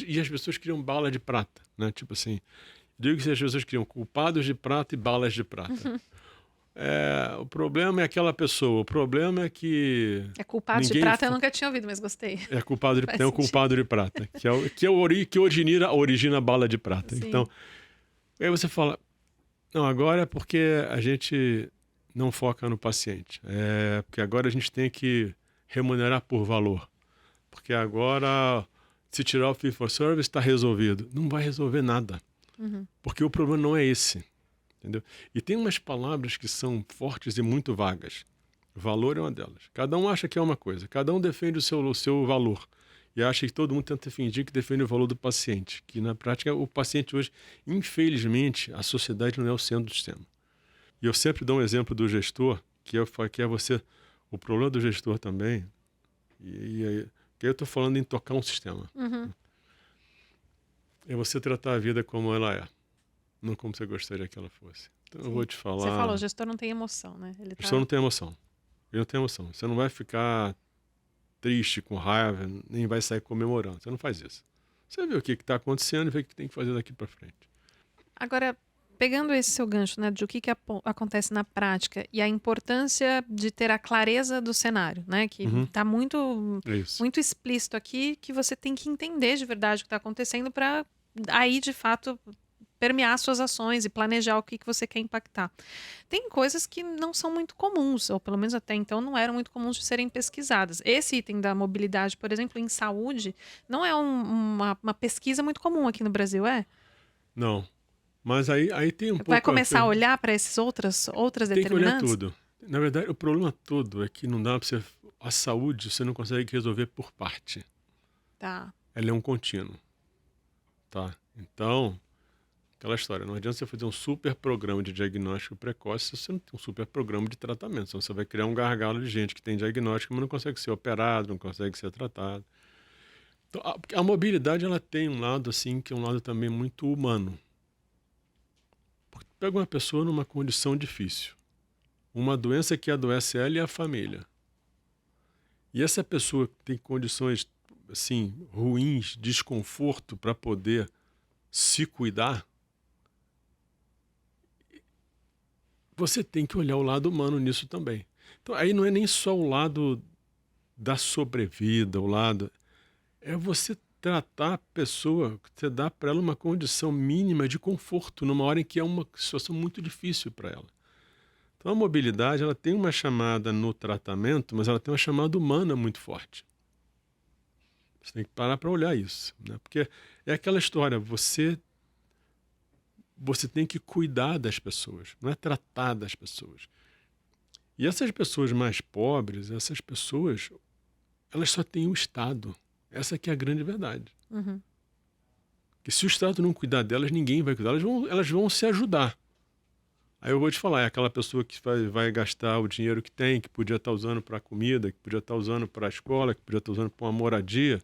E as pessoas criam bala de prata, né? Tipo assim, digo que as pessoas criam culpados de prata e balas de prata. o problema é aquela pessoa, o problema é que É culpado de ninguém prata, eu nunca tinha ouvido, mas gostei. é culpado de, Faz tem o sentido. culpado de prata, que origina a bala de prata. Sim. Então, aí você fala, não, agora é porque a gente não foca no paciente. É porque agora a gente tem que remunerar por valor. Porque agora, se tirar o fee for service, está resolvido. Não vai resolver nada. Uhum. Porque o problema não é esse. Entendeu? E tem umas palavras que são fortes e muito vagas. Valor é uma delas. Cada um acha que é uma coisa. Cada um defende o seu valor. E acha que todo mundo tenta fingir que defende o valor do paciente. Que, na prática, o paciente hoje, infelizmente, a sociedade não é o centro do sistema. E eu sempre dou um exemplo do gestor, que é você... O problema do gestor também, que eu estou falando em tocar um sistema, Uhum. é você tratar a vida como ela é, não como você gostaria que ela fosse. Então eu Sim. vou te Você falar... falou, o gestor não tem emoção, né? Ele O gestor tá... não tem emoção. Ele não tem emoção. Você não vai ficar triste, com raiva, nem vai sair comemorando. Você não faz isso. Você vê o que está acontecendo e vê o que tem que fazer daqui para frente. Agora, pegando esse seu gancho, né, de o que acontece na prática e a importância de ter a clareza do cenário, né, que Uhum. está muito, É isso. muito explícito aqui, que você tem que entender de verdade o que está acontecendo para aí, de fato, permear suas ações e planejar o que você quer impactar. Tem coisas que não são muito comuns, ou pelo menos até então não eram muito comuns de serem pesquisadas. Esse item da mobilidade, por exemplo, em saúde, não é uma pesquisa muito comum aqui no Brasil, é? Não. Mas aí tem um Vai pouco... começar a olhar para esses outras Tem que olhar determinantes? tudo. Na verdade, o problema todo é que não dá para você... A saúde você não consegue resolver por parte. Tá. Ela é um contínuo. Tá? Então, aquela história. Não adianta você fazer um super programa de diagnóstico precoce se você não tem um super programa de tratamento. Senão você vai criar um gargalo de gente que tem diagnóstico, mas não consegue ser operado, não consegue ser tratado. Então, a mobilidade ela tem um lado assim, que é um lado também muito humano. Porque pega uma pessoa numa condição difícil. Uma doença que adoece ela e a família. E essa pessoa que tem condições assim, ruins, desconforto para poder se cuidar, você tem que olhar o lado humano nisso também. Então, aí não é nem só o lado da sobrevida, o lado... É você tratar a pessoa, você dá para ela uma condição mínima de conforto numa hora em que é uma situação muito difícil para ela. Então, a mobilidade ela tem uma chamada no tratamento, mas ela tem uma chamada humana muito forte. Você tem que parar para olhar isso, né? Porque é aquela história, você tem que cuidar das pessoas, não é tratar das pessoas. E essas pessoas mais pobres, essas pessoas, elas só têm o Estado. Essa que é a grande verdade. Uhum. Que se o Estado não cuidar delas, ninguém vai cuidar. Elas vão se ajudar. Aí eu vou te falar, é aquela pessoa que vai gastar o dinheiro que tem, que podia estar usando para comida, que podia estar usando para a escola, que podia estar usando para uma moradia,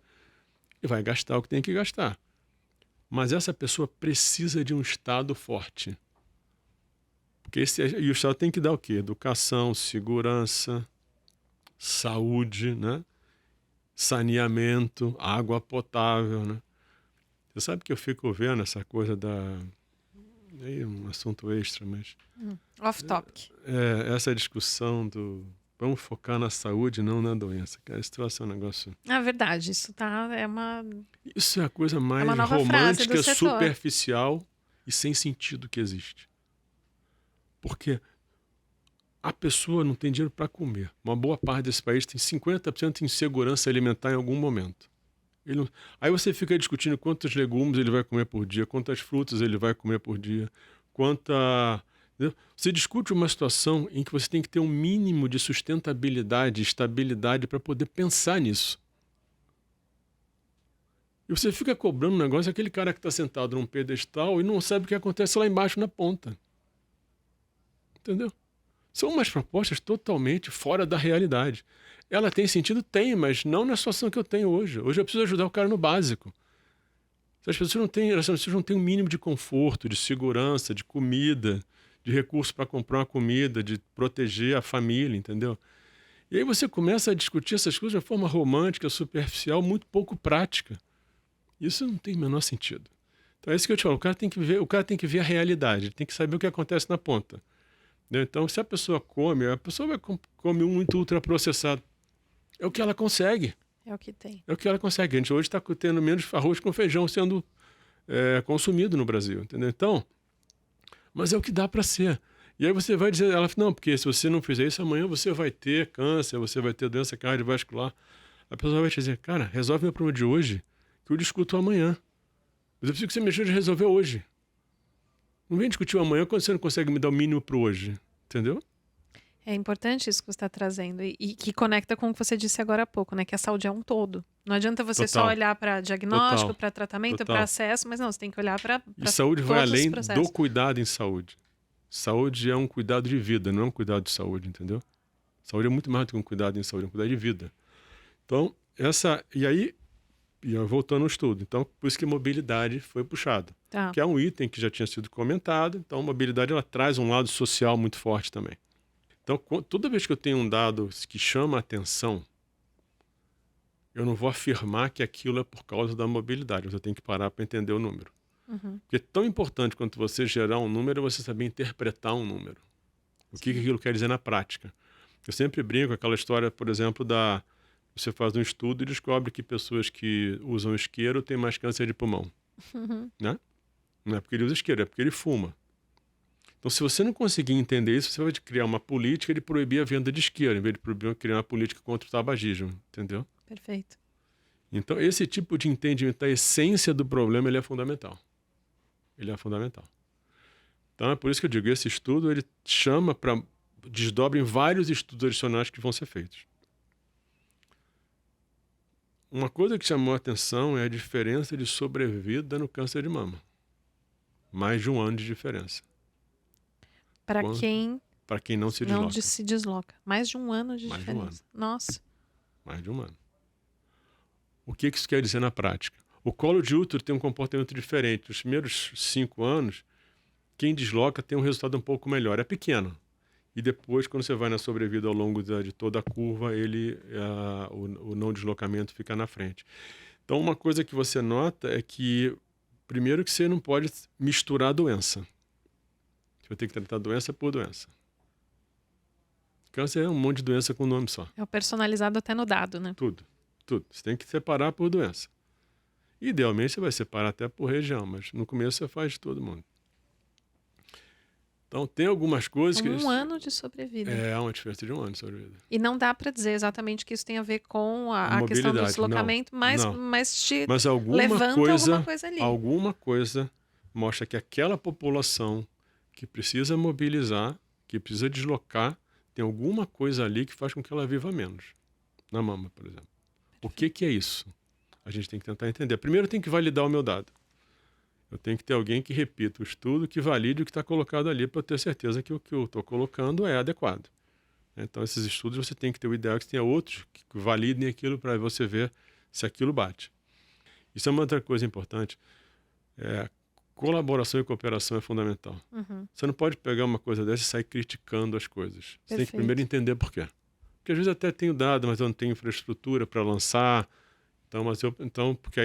e vai gastar o que tem que gastar. Mas essa pessoa precisa de um Estado forte. E o Estado tem que dar o quê? Educação, segurança, saúde, né? Saneamento, água potável, né? Você sabe que eu fico vendo essa coisa da... Aí é um assunto extra, mas... Off topic. Essa discussão do... Vamos focar na saúde, não na doença. Cara, isso trouxe um negócio... Ah, verdade, isso Isso é a coisa mais uma nova frase do romântica, setor. superficial e sem sentido que existe. Porque a pessoa não tem dinheiro para comer. Uma boa parte desse país tem 50% de insegurança alimentar em algum momento. Aí você fica discutindo quantos legumes ele vai comer por dia, quantas frutas ele vai comer por dia, entendeu? Você discute uma situação em que você tem que ter um mínimo de sustentabilidade, estabilidade para poder pensar nisso. E você fica cobrando um negócio, aquele cara que está sentado num pedestal e não sabe o que acontece lá embaixo na ponta. Entendeu? São umas propostas totalmente fora da realidade. Ela tem sentido? Tem, mas não na situação que eu tenho hoje. Hoje eu preciso ajudar o cara no básico. As pessoas não têm um mínimo de conforto, de segurança, de comida, de recurso para comprar uma comida, de proteger a família, entendeu? E aí você começa a discutir essas coisas de uma forma romântica, superficial, muito pouco prática. Isso não tem o menor sentido. Então é isso que eu te falo, o cara tem que ver a realidade, ele tem que saber o que acontece na ponta. Né? Então, se a pessoa vai come muito ultraprocessado. É o que ela consegue. É o que tem. É o que ela consegue. A gente hoje está tendo menos arroz com feijão sendo consumido no Brasil, entendeu? Então, mas é o que dá para ser. E aí você vai dizer, ela fala, não, porque se você não fizer isso, amanhã você vai ter câncer, você vai ter doença cardiovascular. A pessoa vai te dizer, cara, resolve meu problema de hoje, que eu discuto amanhã. Mas eu preciso que você me ajude a resolver hoje. Não vem discutir amanhã quando você não consegue me dar o mínimo para hoje, entendeu? É importante isso que você está trazendo e que conecta com o que você disse agora há pouco, né? Que a saúde é um todo. Não adianta você só Total, olhar para diagnóstico, total, para tratamento, para total. acesso, mas não, você tem que olhar para E saúde vai todos os além do processos. cuidado em saúde. Saúde é um cuidado de vida, não é um cuidado de saúde, entendeu? Saúde é muito mais do que um cuidado em saúde, é um cuidado de vida. Então, voltando ao estudo, então, por isso que mobilidade foi puxado. Tá. Que é um item que já tinha sido comentado, então a mobilidade ela traz um lado social muito forte também. Então, toda vez que eu tenho um dado que chama a atenção, eu não vou afirmar que aquilo é por causa da mobilidade, mas eu tenho que parar para entender o número. Porque é tão importante quanto você gerar um número, é você saber interpretar um número. O que aquilo quer dizer na prática. Eu sempre brinco com aquela história, por exemplo, você faz um estudo e descobre que pessoas que usam isqueiro têm mais câncer de pulmão. Né? Não é porque ele usa isqueiro, é porque ele fuma. Então, se você não conseguir entender isso, você vai criar uma política de proibir a venda de isqueiro, em vez de criar uma política contra o tabagismo, entendeu? Perfeito. Então, esse tipo de entendimento da essência do problema, ele é fundamental. Ele é fundamental. Então, é por isso que eu digo, esse estudo, ele chama para desdobra em vários estudos adicionais que vão ser feitos. Uma coisa que chamou a atenção é a diferença de sobrevida no câncer de mama. Mais de 1 ano de diferença. Para quem Para quem não se não desloca. se desloca. Mais de 1 ano de Mais de 1 diferença. Nossa. Mais de 1 ano. O que isso quer dizer na prática? O colo de útero tem um comportamento diferente. Nos primeiros 5 anos, quem desloca tem um resultado um pouco melhor. É pequeno. E depois, quando você vai na sobrevida ao longo de toda a curva, o não deslocamento fica na frente. Então, uma coisa que você nota é que, primeiro, que você não pode misturar a doença. Você vai ter que tratar doença por doença. Câncer é um monte de doença com um nome só. É o personalizado até no dado, né? Tudo. Você tem que separar por doença. Idealmente, você vai separar até por região, mas no começo você faz de todo mundo. Então, tem algumas coisas que... 1 ano de sobrevida. É uma diferença de 1 ano de sobrevida. E não dá para dizer exatamente que isso tem a ver com a questão do deslocamento, mas levanta alguma coisa ali. Alguma coisa mostra que aquela população que precisa mobilizar, que precisa deslocar, tem alguma coisa ali que faz com que ela viva menos. Na mama, por exemplo. O que é isso? A gente tem que tentar entender. Primeiro, tem que validar o meu dado. Eu tenho que ter alguém que repita o estudo, que valide o que está colocado ali para eu ter certeza que o que eu estou colocando é adequado. Então, esses estudos você tem que ter o ideal que tenha outros que validem aquilo para você ver se aquilo bate. Isso é uma outra coisa importante. Colaboração e cooperação é fundamental. Você não pode pegar uma coisa dessa e sair criticando as coisas. Você tem que primeiro entender por quê. Porque às vezes até tenho dado, mas eu não tenho infraestrutura para lançar. Porque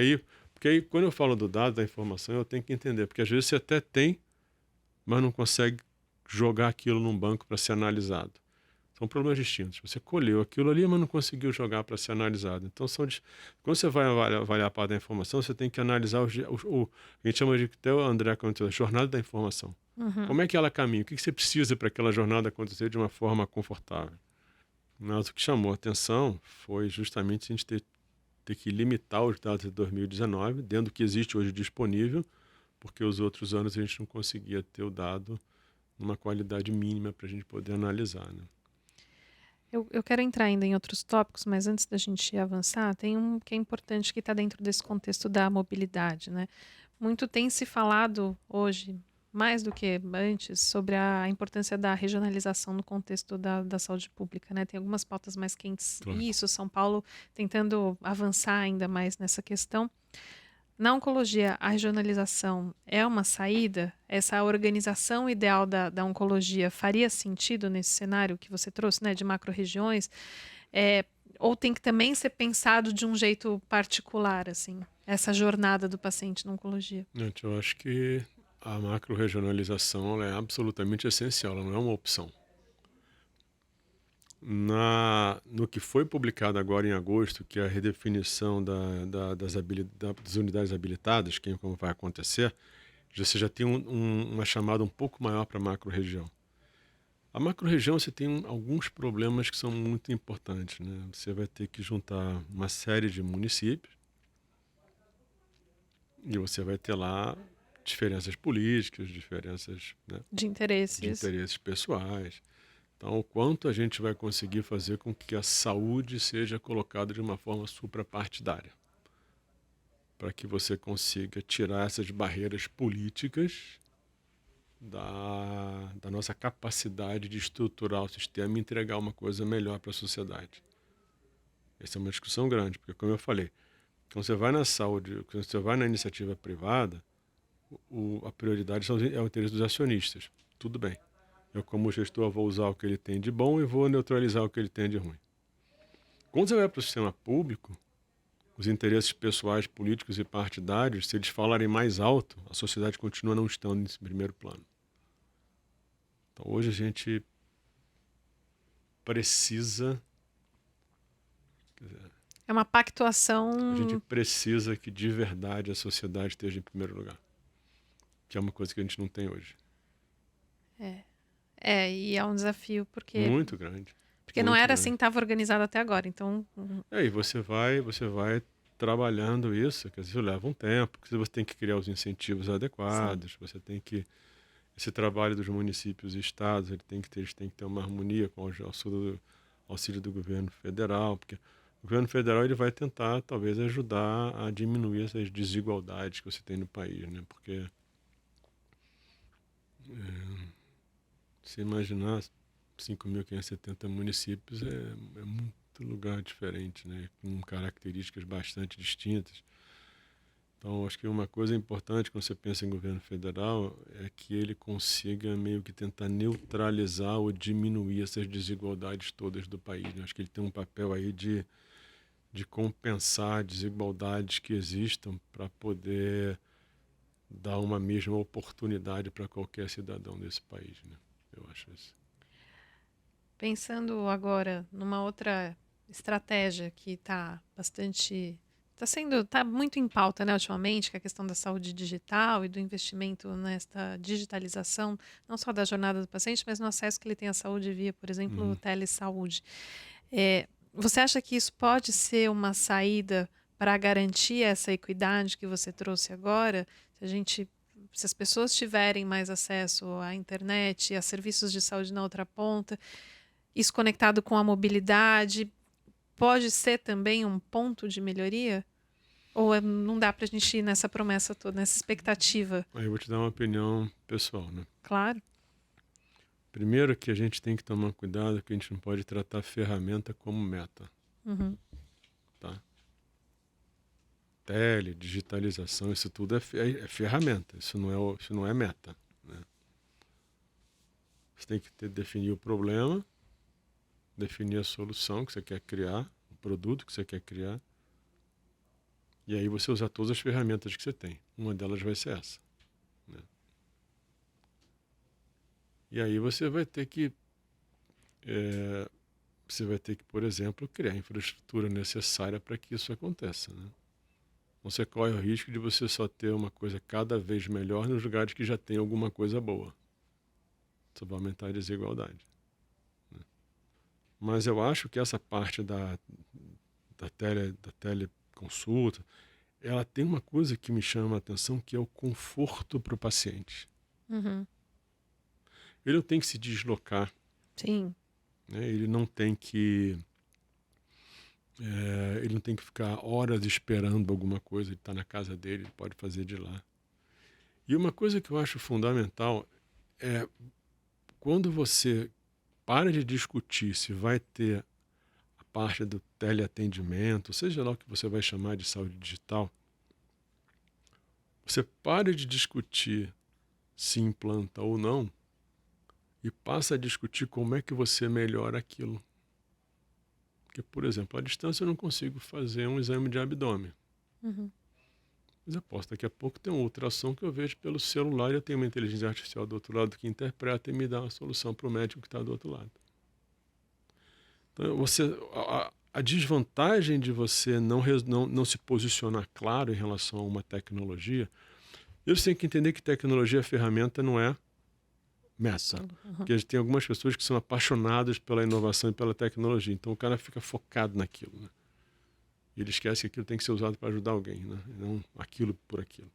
aí, quando eu falo do dado, da informação, eu tenho que entender. Porque às vezes você até tem, mas não consegue jogar aquilo num banco para ser analisado. São problemas distintos. Você colheu aquilo ali, mas não conseguiu jogar para ser analisado. Então, quando você vai avaliar a parte da informação, você tem que analisar a gente chama de, até o André comentou, a jornada da informação. Como é que ela caminha? O que você precisa para aquela jornada acontecer de uma forma confortável? Mas o que chamou a atenção foi justamente a gente ter que limitar os dados de 2019, dentro do que existe hoje disponível, porque os outros anos a gente não conseguia ter o dado numa qualidade mínima para a gente poder analisar, né? Eu quero entrar ainda em outros tópicos, mas antes da gente avançar, tem um que é importante que está dentro desse contexto da mobilidade, né? Muito tem se falado hoje, mais do que antes, sobre a importância da regionalização no contexto da saúde pública, né? Tem algumas pautas mais quentes. Claro. Isso, São Paulo tentando avançar ainda mais nessa questão. Na oncologia, a regionalização é uma saída? Essa organização ideal da oncologia faria sentido nesse cenário que você trouxe, né, de macro-regiões? Ou tem que também ser pensado de um jeito particular, assim, essa jornada do paciente na oncologia? Eu acho que a macro-regionalização ela é absolutamente essencial, ela não é uma opção. No que foi publicado agora em agosto, que é a redefinição das unidades habilitadas, que é como vai acontecer, você já tem uma chamada um pouco maior para a macro-região. A macro-região você tem alguns problemas que são muito importantes, né? Você vai ter que juntar uma série de municípios e você vai ter lá diferenças políticas, diferenças, né, De de interesses. interesses pessoais. Então, o quanto a gente vai conseguir fazer com que a saúde seja colocada de uma forma suprapartidária, para que você consiga tirar essas barreiras políticas da nossa capacidade de estruturar o sistema e entregar uma coisa melhor para a sociedade. Essa é uma discussão grande, porque, como eu falei, quando você vai na saúde, quando você vai na iniciativa privada, a prioridade é o interesse dos acionistas. Tudo bem. Eu, como gestor, vou usar o que ele tem de bom e vou neutralizar o que ele tem de ruim. Quando você vai para o sistema público, os interesses pessoais, políticos e partidários, se eles falarem mais alto, a sociedade continua não estando nesse primeiro plano. Então, hoje a gente precisa, É uma a gente pactuação. precisa que de verdade a sociedade esteja em primeiro lugar, que é uma coisa que a gente não tem hoje. E é um desafio, porque, Muito grande, porque não muito era assim grande. que estava organizado até agora. Então, E aí você vai trabalhando isso, que às vezes leva um tempo, porque você tem que criar os incentivos sim. adequados, você tem que esse trabalho dos municípios e estados, eles têm que ter uma harmonia com o auxílio do governo federal, porque o governo federal ele vai tentar talvez ajudar a diminuir essas desigualdades que você tem no país, né? Porque se imaginar 5.570 municípios é muito lugar diferente, né? Com características bastante distintas. Então, acho que uma coisa importante quando você pensa em governo federal é que ele consiga meio que tentar neutralizar ou diminuir essas desigualdades todas do país, né? Acho que ele tem um papel aí de compensar desigualdades que existam para poder dar uma mesma oportunidade para qualquer cidadão desse país, né? Eu acho isso. Pensando agora numa outra estratégia que está bastante. Está muito em pauta, né, ultimamente, que é a questão da saúde digital e do investimento nesta digitalização, não só da jornada do paciente, mas no acesso que ele tem à saúde via, por exemplo, Uhum. telesaúde. Você acha que isso pode ser uma saída para garantir essa equidade que você trouxe agora? Se as pessoas tiverem mais acesso à internet, a serviços de saúde na outra ponta, isso conectado com a mobilidade, pode ser também um ponto de melhoria? Ou não dá para a gente ir nessa promessa toda, nessa expectativa? Aí eu vou te dar uma opinião pessoal, né? Claro. Primeiro que a gente tem que tomar cuidado que a gente não pode tratar a ferramenta como meta, Uhum. tá? Digitalização, isso tudo é ferramenta, isso não é meta, né? Você tem que definir o problema, definir a solução que você quer criar, o produto que você quer criar, e aí você usar todas as ferramentas que você tem. Uma delas vai ser essa, né? E aí você vai ter que, por exemplo, criar a infraestrutura necessária para que isso aconteça, né? Você corre o risco de você só ter uma coisa cada vez melhor nos lugares que já tem alguma coisa boa. Isso vai aumentar a desigualdade, né? Mas eu acho que essa parte da teleconsulta, ela tem uma coisa que me chama a atenção, que é o conforto para o paciente. Uhum. Ele não tem que se deslocar, Sim. né? Ele não tem que ficar horas esperando alguma coisa, ele está na casa dele, ele pode fazer de lá. E uma coisa que eu acho fundamental é quando você para de discutir se vai ter a parte do teleatendimento, seja lá o que você vai chamar de saúde digital, você para de discutir se implanta ou não e passa a discutir como é que você melhora aquilo. Porque, por exemplo, à distância eu não consigo fazer um exame de abdômen. Uhum. Mas eu posso, daqui a pouco, ter uma ultrassom que eu vejo pelo celular e eu tenho uma inteligência artificial do outro lado que interpreta e me dá uma solução para o médico que está do outro lado. Então, a desvantagem de você não se posicionar claro em relação a uma tecnologia, eles têm que entender que tecnologia, ferramenta, não é meta. Porque a gente tem algumas pessoas que são apaixonadas pela inovação e pela tecnologia. Então, o cara fica focado naquilo, né? E ele esquece que aquilo tem que ser usado para ajudar alguém, né? E não aquilo por aquilo.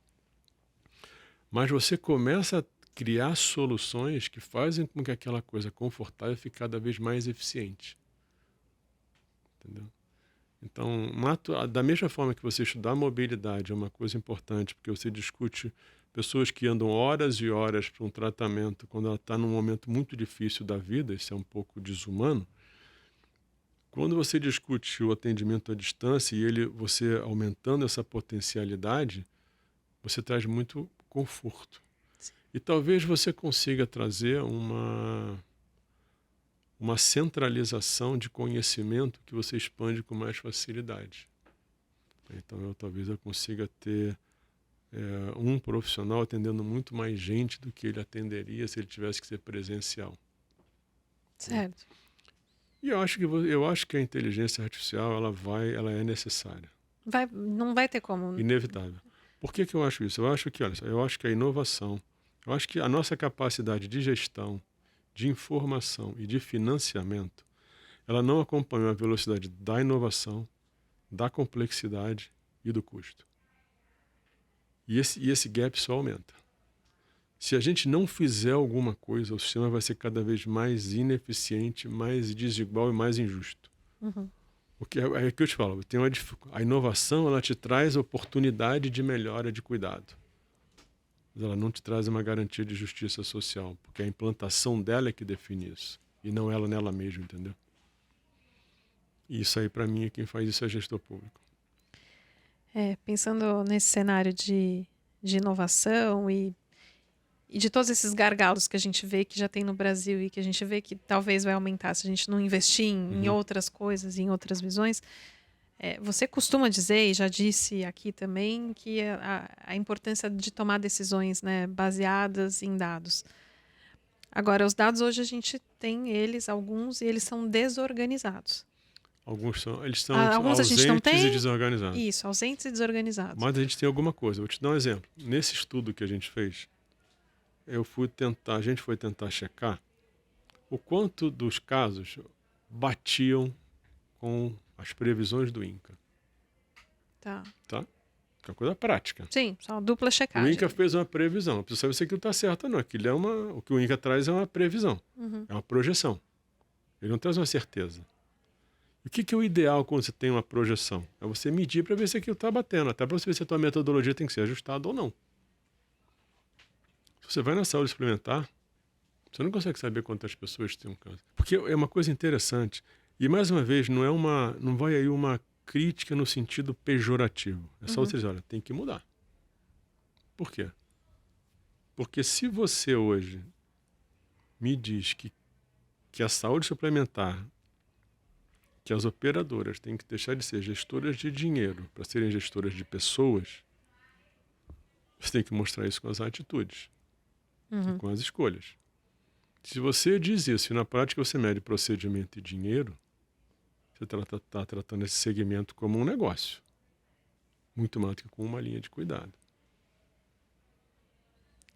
Mas você começa a criar soluções que fazem com que aquela coisa confortável fique cada vez mais eficiente. Entendeu? Então, da mesma forma que você estudar mobilidade é uma coisa importante, porque você discute pessoas que andam horas e horas para um tratamento quando ela está num momento muito difícil da vida, isso é um pouco desumano. Quando você discute o atendimento à distância e você aumentando essa potencialidade, você traz muito conforto. Sim. E talvez você consiga trazer uma centralização de conhecimento que você expande com mais facilidade. Então, talvez eu consiga ter um profissional atendendo muito mais gente do que ele atenderia se ele tivesse que ser presencial. Certo. E eu acho que a inteligência artificial ela é necessária. Não vai ter como. Inevitável. Por que eu acho isso? Eu acho que, olha só, eu acho que a inovação, eu acho que a nossa capacidade de gestão, de informação e de financiamento, ela não acompanhou a velocidade da inovação, da complexidade e do custo. E esse gap só aumenta. Se a gente não fizer alguma coisa, o sistema vai ser cada vez mais ineficiente, mais desigual e mais injusto. Porque é o que eu te falo, a inovação ela te traz oportunidade de melhora de cuidado. Mas ela não te traz uma garantia de justiça social, porque a implantação dela é que define isso, e não ela nela mesma, entendeu? E isso aí, para mim, quem faz isso é gestor público. Pensando nesse cenário de inovação e de todos esses gargalos que a gente vê que já tem no Brasil e que a gente vê que talvez vai aumentar se a gente não investir em outras coisas, em outras visões, você costuma dizer, e já disse aqui também, que a importância de tomar decisões, né, baseadas em dados. Agora, os dados hoje a gente tem alguns, e eles são desorganizados. Eles são Alguns a gente não ausentes tem. e desorganizados. Isso, ausentes e desorganizados. Mas a gente tem alguma coisa. Vou te dar um exemplo. Nesse estudo que a gente fez, a gente foi tentar checar o quanto dos casos batiam com as previsões do INCA. Tá. Que é uma coisa prática. Sim, só dupla O checagem. INCA fez uma previsão. Não precisa saber se aquilo está certo ou não. O que o INCA traz é uma previsão. É uma projeção. Ele não traz uma certeza. E o que é o ideal quando você tem uma projeção? É você medir para ver se aquilo está batendo. Até para você ver se a tua metodologia tem que ser ajustada ou não. Se você vai na saúde suplementar, você não consegue saber quantas pessoas têm um câncer. Porque é uma coisa interessante. E, mais uma vez, não vai aí uma crítica no sentido pejorativo. É só você dizer, olha, tem que mudar. Por quê? Porque se você hoje me diz que a saúde suplementar, que as operadoras têm que deixar de ser gestoras de dinheiro para serem gestoras de pessoas, você tem que mostrar isso com as atitudes e com as escolhas. Se você diz isso e na prática você mede procedimento e dinheiro, você está tratando esse segmento como um negócio, muito mais do que como uma linha de cuidado.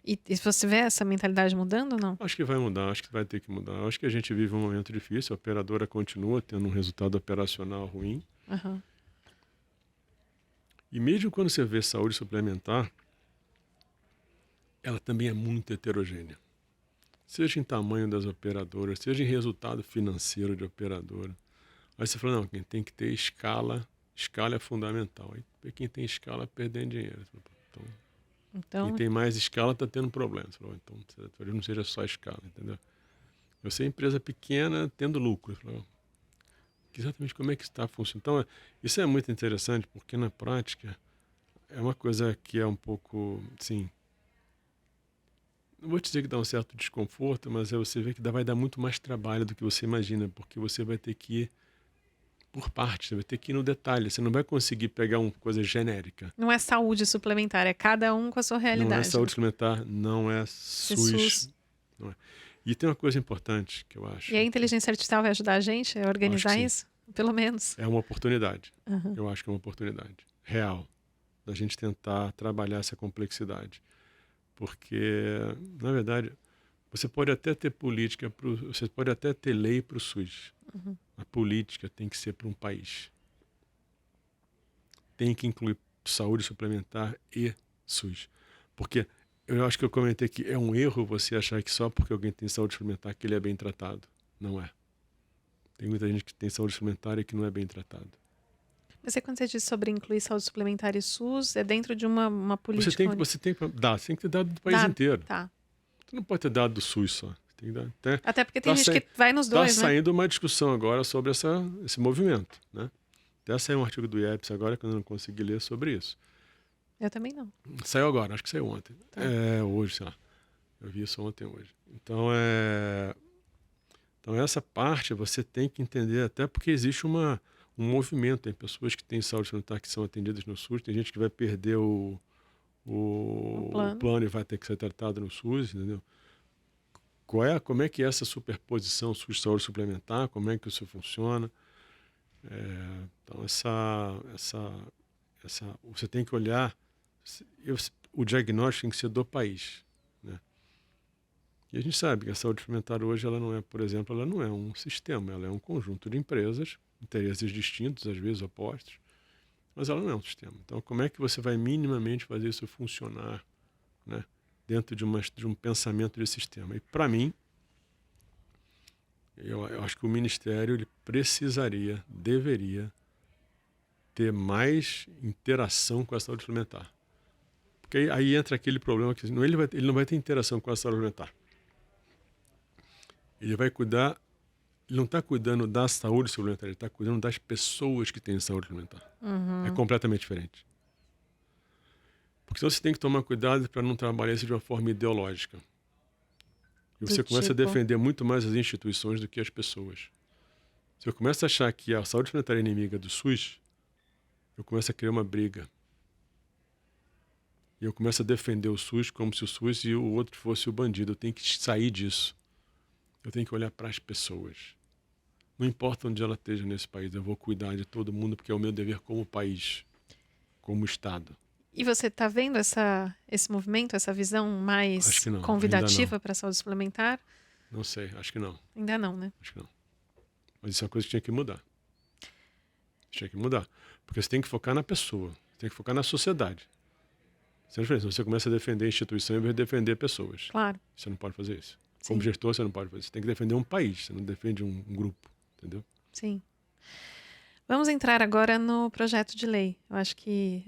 E você vê essa mentalidade mudando ou não? Acho que vai mudar, acho que vai ter que mudar. Acho que a gente vive um momento difícil, a operadora continua tendo um resultado operacional ruim. E mesmo quando você vê saúde suplementar, ela também é muito heterogênea. Seja em tamanho das operadoras, seja em resultado financeiro de operadora. Aí você fala, não, quem tem que ter escala é fundamental. Aí quem tem escala perdendo dinheiro. Então, quem tem mais escala está tendo problemas. Então, talvez não seja só escala, entendeu? Eu sei empresa pequena tendo lucro. Exatamente como é que está funcionando. Então, isso é muito interessante, porque na prática é uma coisa que é um pouco, assim, não vou te dizer que dá um certo desconforto, mas você vê que vai dar muito mais trabalho do que você imagina, porque você vai ter que ir por parte, você vai ter que ir no detalhe. Você não vai conseguir pegar uma coisa genérica. Não é saúde suplementar, é cada um com a sua Não é realidade, saúde né? suplementar, não é Ser SUS. SUS. Não é. E tem uma coisa importante que eu E a acho que inteligência artificial vai ajudar a gente a eu acho que organizar sim. isso? Pelo menos. É uma oportunidade. Aham. Eu acho que é uma oportunidade real da gente tentar trabalhar essa complexidade. Porque, na verdade, você pode até ter política, você pode até ter lei para o SUS. Uhum. A política tem que ser para um país. Tem que incluir saúde suplementar e SUS. Porque eu acho que eu comentei que é um erro você achar que só porque alguém tem saúde suplementar que ele é bem tratado. Não é. Tem muita gente que tem saúde suplementar e que não é bem tratado. Mas aí quando você diz sobre incluir saúde suplementar e SUS, é dentro de uma Você política tem que, você tem que dar, você tem que ter dado do país dado. inteiro. Tá. Você não pode ter dado do SUS só. Você tem que dar, Até porque tem tá, gente que vai nos tá dois, né? saindo uma discussão agora sobre esse movimento, né? Até saiu um artigo do IEPS agora que eu não consegui ler sobre isso. Eu também não. Saiu agora, acho que saiu ontem. Tá. Hoje, sei lá. Eu vi isso ontem, hoje. Então, essa parte você tem que entender, até porque existe um movimento. Tem pessoas que têm saúde suplementar que são atendidas no SUS, tem gente que vai perder o plano e vai ter que ser tratado no SUS, entendeu? Como é que é essa superposição SUS-saúde suplementar, como é que isso funciona? Então, você tem que olhar, o diagnóstico tem que ser do país, né? E a gente sabe que a saúde suplementar hoje, ela não é, por exemplo, ela não é um sistema, ela é um conjunto de empresas, interesses distintos, às vezes opostos, mas ela não é um sistema. Então, como é que você vai minimamente fazer isso funcionar, né, dentro de um pensamento de sistema? E, para mim, eu acho que o Ministério ele deveria ter mais interação com a saúde suplementar. Porque aí entra aquele problema que ele não vai ter interação com a saúde suplementar. Ele não está cuidando da saúde suplementar, ele está cuidando das pessoas que têm saúde suplementar. É completamente diferente. Porque senão você tem que tomar cuidado para não trabalhar isso de uma forma ideológica. E você começa a defender muito mais as instituições do que as pessoas. Se eu começo a achar que a saúde suplementar é inimiga do SUS, eu começo a criar uma briga. E eu começo a defender o SUS como se o SUS e o outro fosse o bandido. Eu tenho que sair disso. Eu tenho que olhar para as pessoas. Não importa onde ela esteja nesse país, eu vou cuidar de todo mundo porque é o meu dever como país, como Estado. E você está vendo esse movimento, essa visão mais convidativa para a saúde suplementar? Não sei, acho que não. Ainda não, né? Acho que não. Mas isso é uma coisa que tinha que mudar. Tinha que mudar. Porque você tem que focar na pessoa, você tem que focar na sociedade. Isso é a diferença. Você começa a defender a instituição em vez de defender pessoas. Claro. Você não pode fazer isso. Como gestor, você não pode fazer isso. Você tem que defender um país, você não defende um grupo, entendeu? Sim. Vamos entrar agora no projeto de lei. Eu acho que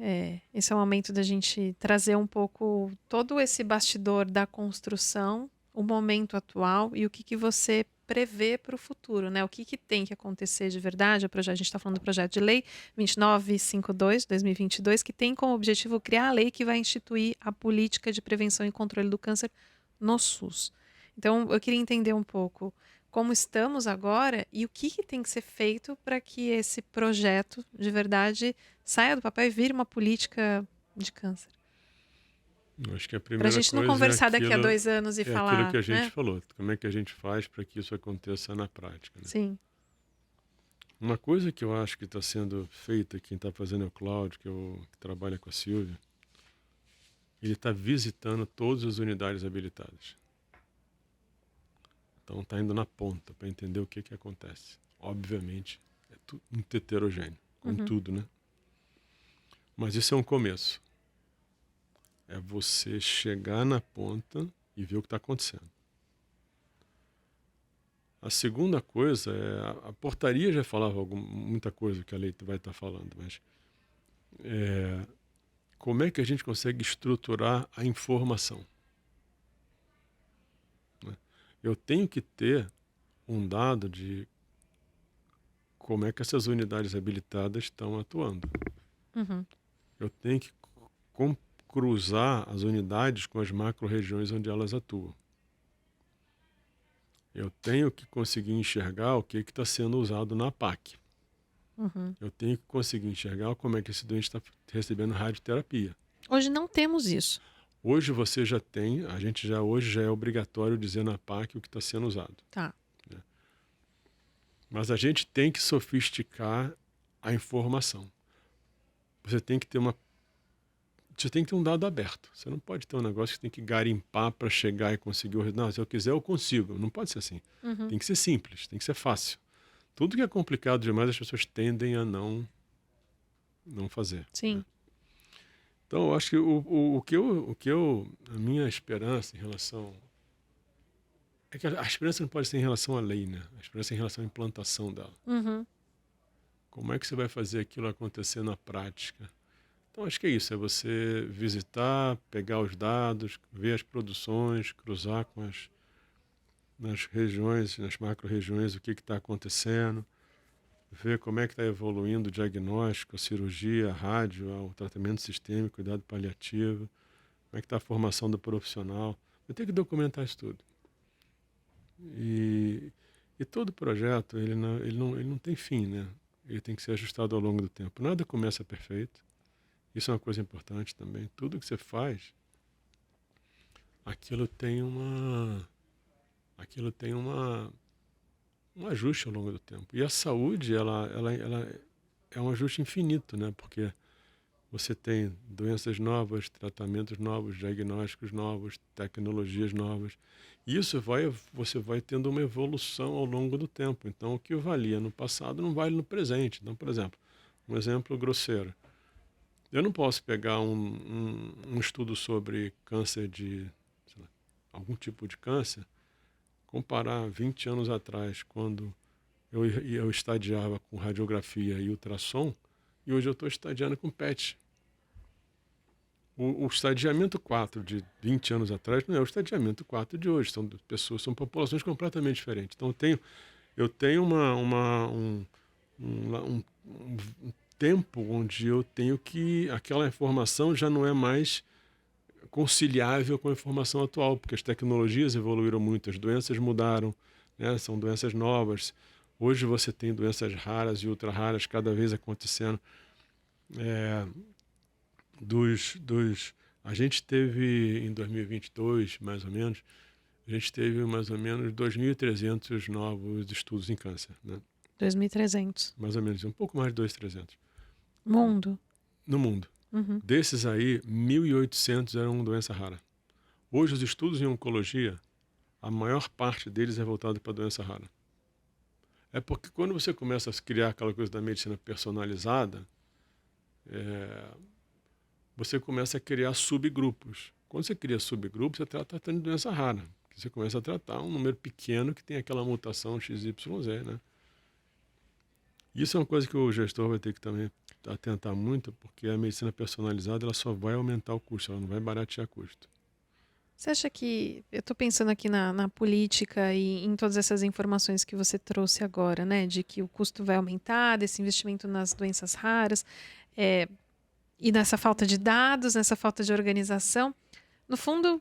esse é o momento da gente trazer um pouco todo esse bastidor da construção, o momento atual e o que você prevê para o futuro, né? O que tem que acontecer de verdade. A gente está falando do projeto de lei 2952/2022, que tem como objetivo criar a lei que vai instituir a política de prevenção e controle do câncer no SUS. Então, eu queria entender um pouco como estamos agora e o que tem que ser feito para que esse projeto, de verdade, saia do papel e vire uma política de câncer. Eu acho que a primeira Para a gente não conversar daqui a 2 anos e falar... aquilo que a gente falou. Como é que a gente faz para que isso aconteça na prática, né? Sim. Uma coisa que eu acho que está sendo feita, quem está fazendo é o Cláudio, que trabalha com a Silvia, ele está visitando todas as unidades habilitadas. Então está indo na ponta para entender o que acontece. Obviamente, é tudo muito heterogêneo, como tudo, né? Mas isso é um começo. É você chegar na ponta e ver o que está acontecendo. A segunda coisa a portaria já falava muita coisa que a lei vai estar falando, mas como é que a gente consegue estruturar a informação? Eu tenho que ter um dado de como é que essas unidades habilitadas estão atuando. Eu tenho que cruzar as unidades com as macro-regiões onde elas atuam. Eu tenho que conseguir enxergar o que está sendo usado na PAC. Uhum. Eu tenho que conseguir enxergar como é que esse doente está recebendo radioterapia. Hoje não temos isso. Hoje você já tem, hoje já é obrigatório dizer na PAC o que está sendo usado. Tá. Mas a gente tem que sofisticar a informação. Você tem que ter um dado aberto. Você não pode ter um negócio que tem que garimpar para chegar e conseguir o resultado. Não, se eu quiser, eu consigo. Não pode ser assim. Uhum. Tem que ser simples, tem que ser fácil. Tudo que é complicado demais, as pessoas tendem a não fazer. Sim. Né? Então, eu acho que a minha esperança em relação... É que a esperança não pode ser em relação à lei, né? A esperança é em relação à implantação dela. Uhum. Como é que você vai fazer aquilo acontecer na prática? Então, acho que é isso. É você visitar, pegar os dados, ver as produções, cruzar nas regiões, nas macro-regiões, o que está acontecendo, ver como é que está evoluindo o diagnóstico, a cirurgia, a rádio, o tratamento sistêmico, cuidado paliativo, como é que está a formação do profissional. Eu tenho que documentar isso tudo. E todo projeto, ele não tem fim, né? Ele tem que ser ajustado ao longo do tempo. Nada começa perfeito. Isso é uma coisa importante também. Tudo que você faz, aquilo tem um ajuste ao longo do tempo. E a saúde, ela é um ajuste infinito, né? Porque você tem doenças novas, tratamentos novos, diagnósticos novos, tecnologias novas. E você vai tendo uma evolução ao longo do tempo. Então, o que valia no passado não vale no presente. Então, por exemplo, um exemplo grosseiro. Eu não posso pegar um estudo sobre câncer sei lá, algum tipo de câncer, comparar 20 anos atrás, quando eu estadiava com radiografia e ultrassom, e hoje eu estou estadiando com PET. O estadiamento 4 de 20 anos atrás não é o estadiamento 4 de hoje. São populações completamente diferentes. Então eu tenho um tempo onde eu tenho que... Aquela informação já não é mais conciliável com a informação atual, porque as tecnologias evoluíram muito, as doenças mudaram, né? São doenças novas. Hoje você tem doenças raras e ultra raras cada vez acontecendo. A gente teve em 2022, mais ou menos, a gente teve mais ou menos 2.300 novos estudos em câncer, né? 2.300. Mais ou menos, um pouco mais de 2.300. Mundo. No mundo. Uhum. Desses aí, 1.800 eram doença rara. Hoje, os estudos em oncologia, a maior parte deles é voltado para doença rara. É porque quando você começa a criar aquela coisa da medicina personalizada, você começa a criar subgrupos. Quando você cria subgrupos, você está tratando de doença rara. Você começa a tratar um número pequeno que tem aquela mutação XYZ, né? Isso é uma coisa que o gestor vai ter que também atentar muito, porque a medicina personalizada ela só vai aumentar o custo, ela não vai baratear custo. Você acha que... Eu estou pensando aqui na política e em todas essas informações que você trouxe agora, né? De que o custo vai aumentar, desse investimento nas doenças raras, e nessa falta de dados, nessa falta de organização. No fundo,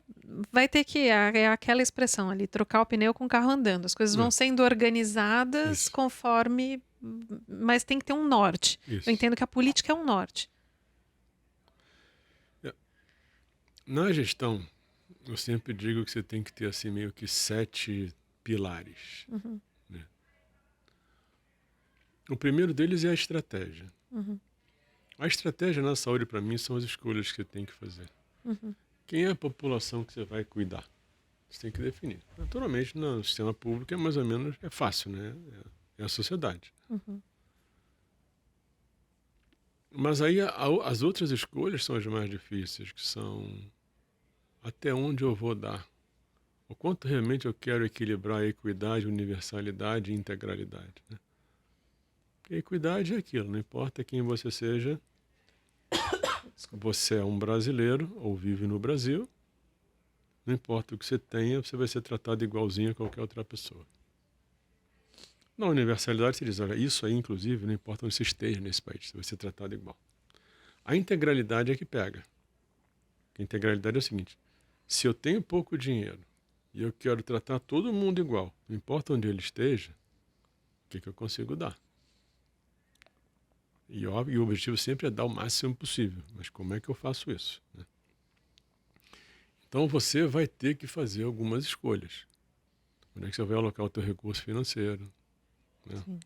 vai ter que... É aquela expressão ali, trocar o pneu com o carro andando. As coisas vão sendo organizadas Isso. conforme... Mas tem que ter um norte. Isso. Eu entendo que a política é um norte. Na gestão, eu sempre digo que você tem que ter assim meio que 7 pilares. Uhum. Né? O primeiro deles é a estratégia. Uhum. A estratégia na saúde, para mim, são as escolhas que você tem que fazer. Uhum. Quem é a população que você vai cuidar? Você tem que definir. Naturalmente, no sistema público é mais ou menos fácil, né? É a sociedade. Uhum. Mas aí as outras escolhas são as mais difíceis, que são até onde eu vou dar. O quanto realmente eu quero equilibrar a equidade, universalidade e integralidade. Né? Porque a equidade é aquilo, não importa quem você seja, você é um brasileiro ou vive no Brasil, não importa o que você tenha, você vai ser tratado igualzinho a qualquer outra pessoa. Na universalidade, você diz, olha, isso aí, inclusive, não importa onde você esteja nesse país, você vai ser tratado igual. A integralidade é que pega. A integralidade é o seguinte, se eu tenho pouco dinheiro e eu quero tratar todo mundo igual, não importa onde ele esteja, o que eu consigo dar? E, óbvio, e o objetivo sempre é dar o máximo possível. Mas como é que eu faço isso, né? Então você vai ter que fazer algumas escolhas. Onde é que você vai alocar o teu recurso financeiro, né? Sim.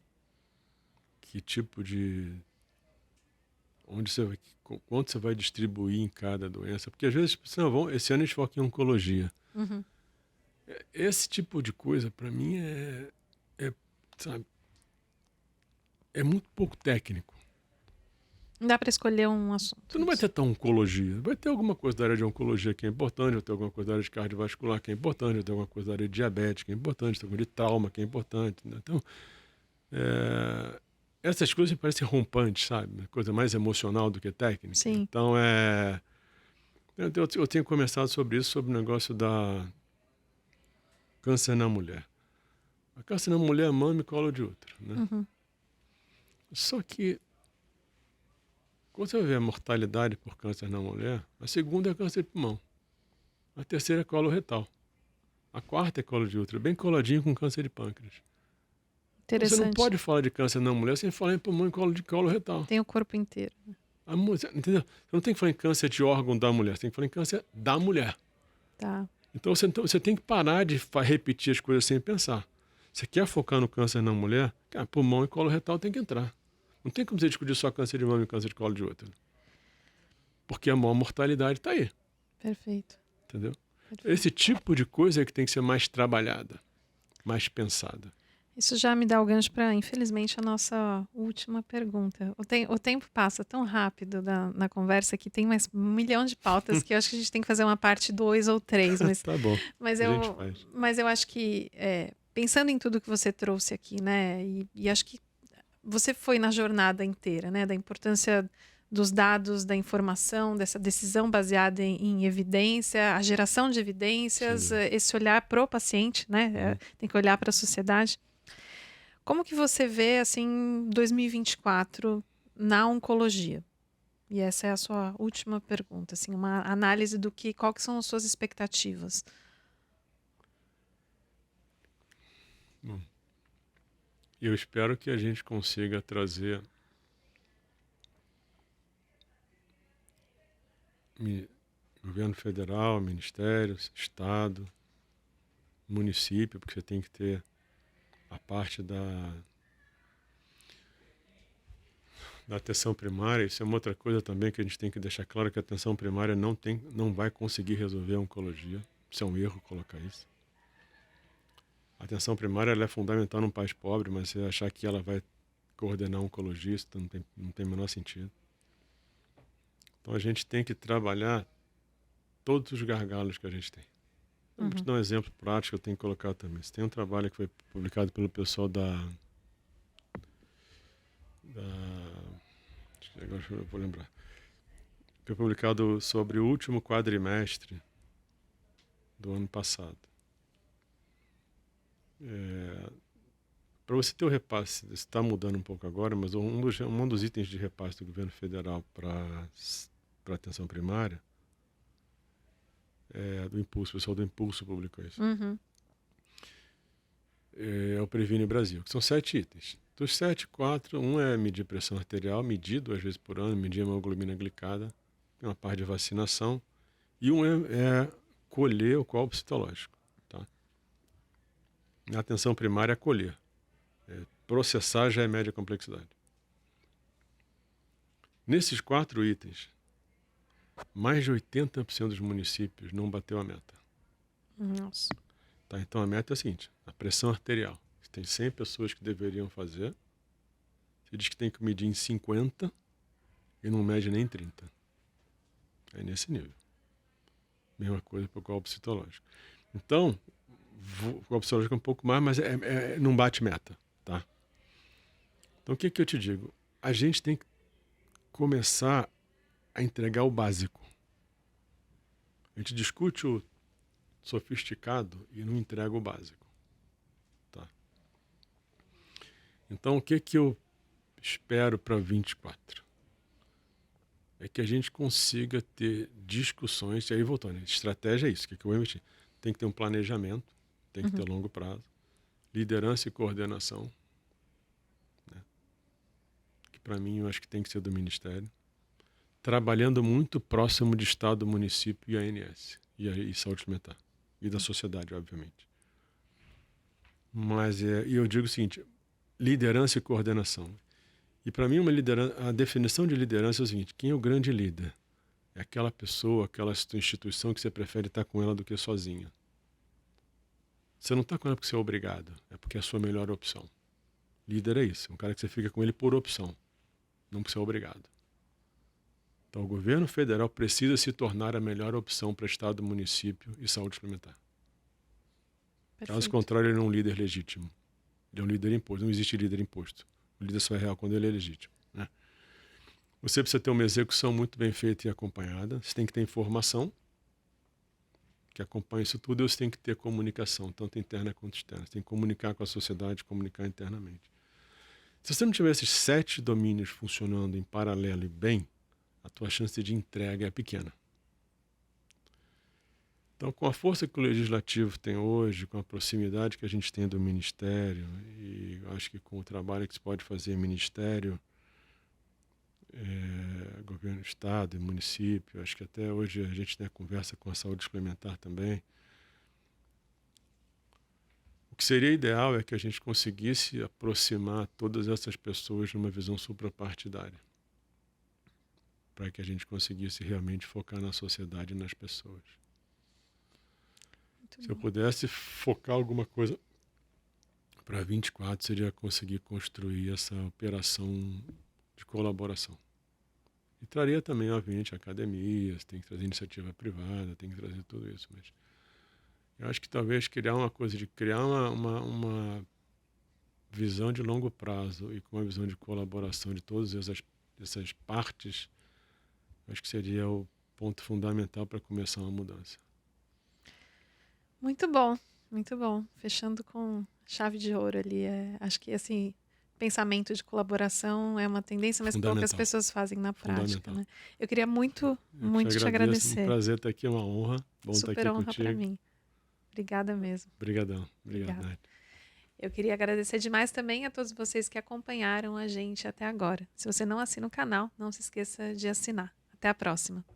Que tipo de... quanto você vai distribuir em cada doença. Porque às vezes, esse ano a gente foca em oncologia. Uhum. Esse tipo de coisa, para mim, sabe, é muito pouco técnico. Não dá para escolher um assunto. Tu não vai Isso. ter tão oncologia. Vai ter alguma coisa da área de oncologia que é importante, vai ter alguma coisa da área de cardiovascular que é importante, vai ter alguma coisa da área de diabetes que é importante, vai ter alguma coisa de trauma que é importante, né? Então, essas coisas me parecem rompantes, sabe? Uma coisa mais emocional do que técnica. Sim. Então, eu tenho conversado sobre isso, sobre o negócio da câncer na mulher. A câncer na mulher é mama e colo de útero, né? Uhum. Só que, quando você vê a mortalidade por câncer na mulher, a segunda é câncer de pulmão. A terceira é colo retal. A quarta é colo de útero, bem coladinho com câncer de pâncreas. Então, você não Interessante. pode falar de câncer na mulher sem falar em pulmão e colo retal. Tem o corpo inteiro. Entendeu? Você não tem que falar em câncer de órgão da mulher, você tem que falar em câncer da mulher. Tá. Então você tem que parar de repetir as coisas sem pensar. Você quer focar no câncer na mulher? Cara, pulmão e colo retal tem que entrar. Não tem como você discutir só câncer de mama e câncer de colo de útero. Porque a maior mortalidade está aí. Perfeito. Entendeu? Perfeito. Esse tipo de coisa é que tem que ser mais trabalhada, mais pensada. Isso já me dá o gancho para, infelizmente, a nossa última pergunta. O tempo passa tão rápido na conversa que tem mais 1 milhão de pautas que eu acho que a gente tem que fazer uma parte 2 ou 3. Tá bom, Mas a gente faz. mas eu acho que, pensando em tudo que você trouxe aqui, né? E acho que você foi na jornada inteira, né? Da importância dos dados, da informação, dessa decisão baseada em evidência, a geração de evidências, Sim. esse olhar pro paciente, né? Tem que olhar para a sociedade. Como que você vê, assim, 2024 na oncologia? E essa é a sua última pergunta, assim, uma análise qual que são as suas expectativas. Bom, eu espero que a gente consiga trazer governo federal, ministérios, estado, município, porque você tem que ter a parte da atenção primária. Isso é uma outra coisa também que a gente tem que deixar claro, que a atenção primária não vai conseguir resolver a oncologia. Isso é um erro colocar isso. A atenção primária ela é fundamental num país pobre, mas você achar que ela vai coordenar a oncologia, isso não tem o menor sentido. Então a gente tem que trabalhar todos os gargalos que a gente tem. Vou te dar um exemplo prático que eu tenho que colocar também. Você tem um trabalho que foi publicado pelo pessoal agora eu vou lembrar. Foi publicado sobre o último quadrimestre do ano passado. Para você ter o repasse, está mudando um pouco agora, mas um dos itens de repasse do governo federal para atenção primária do Impulso, o pessoal do Impulso publicou isso. É o Previne Brasil, que são 7 itens. Dos 7, 4, um é medir pressão arterial, medir 2 vezes por ano, medir hemoglobina glicada, tem uma parte de vacinação, e um é colher o copo citológico. Tá? Na atenção primária é colher. Processar já é média complexidade. Nesses 4 itens, mais de 80% dos municípios não bateu a meta. Nossa. Tá, então a meta é a seguinte, a pressão arterial. Você tem 100 pessoas que deveriam fazer, você diz que tem que medir em 50 e não mede nem 30. É nesse nível. Mesma coisa para o copo citológico. Então, o copo citológico é um pouco mais, mas não bate meta. Tá? Então o que eu te digo? A gente tem que começar a entregar o básico. A gente discute o sofisticado e não entrega o básico. Tá? Então, o que eu espero para 24? É que a gente consiga ter discussões, e aí voltando, estratégia é isso, que eu vou investir. Tem que ter um planejamento, tem que ter longo prazo, liderança e coordenação, né? Que para mim, eu acho que tem que ser do Ministério, trabalhando muito próximo de Estado, município e ANS, e saúde suplementar, e da sociedade, obviamente. Mas e eu digo o seguinte, liderança e coordenação. E para mim, a definição de liderança é o seguinte, quem é o grande líder? É aquela pessoa, aquela instituição que você prefere estar com ela do que sozinha. Você não está com ela porque você é obrigado, é porque é a sua melhor opção. Líder é isso, um cara que você fica com ele por opção, não por ser obrigado. Então o governo federal precisa se tornar a melhor opção para Estado, município e saúde suplementar. Caso Perfeito. contrário, ele não é um líder legítimo. Ele é um líder imposto. Não existe líder imposto. O líder só é real quando ele é legítimo, né? Você precisa ter uma execução muito bem feita e acompanhada. Você tem que ter informação que acompanha isso tudo. E você tem que ter comunicação, tanto interna quanto externa. Você tem que comunicar com a sociedade, comunicar internamente. Se você não tiver esses 7 domínios funcionando em paralelo e bem, a tua chance de entrega é pequena. Então, com a força que o Legislativo tem hoje, com a proximidade que a gente tem do Ministério, e acho que com o trabalho que se pode fazer em Ministério, Governo do Estado e município, acho que até hoje a gente tem a conversa com a saúde suplementar também. O que seria ideal é que a gente conseguisse aproximar todas essas pessoas numa visão suprapartidária, para que a gente conseguisse realmente focar na sociedade e nas pessoas. Se eu pudesse focar alguma coisa para 24, seria conseguir construir essa operação de colaboração. E traria também, obviamente, academias, tem que trazer iniciativa privada, tem que trazer tudo isso. Mas eu acho que talvez criar uma visão de longo prazo e com uma visão de colaboração de todas essas partes, acho que seria o ponto fundamental para começar uma mudança. Muito bom, muito bom. Fechando com chave de ouro ali. Acho que assim, pensamento de colaboração é uma tendência, mas poucas pessoas fazem na prática, né? Eu queria muito te Um agradecer. prazer estar aqui, é uma honra. Bom Super estar aqui honra contigo. para mim. Obrigada mesmo. Obrigadão. Obrigado, Nath. Eu queria agradecer demais também a todos vocês que acompanharam a gente até agora. Se você não assina o canal, não se esqueça de assinar. Até a próxima.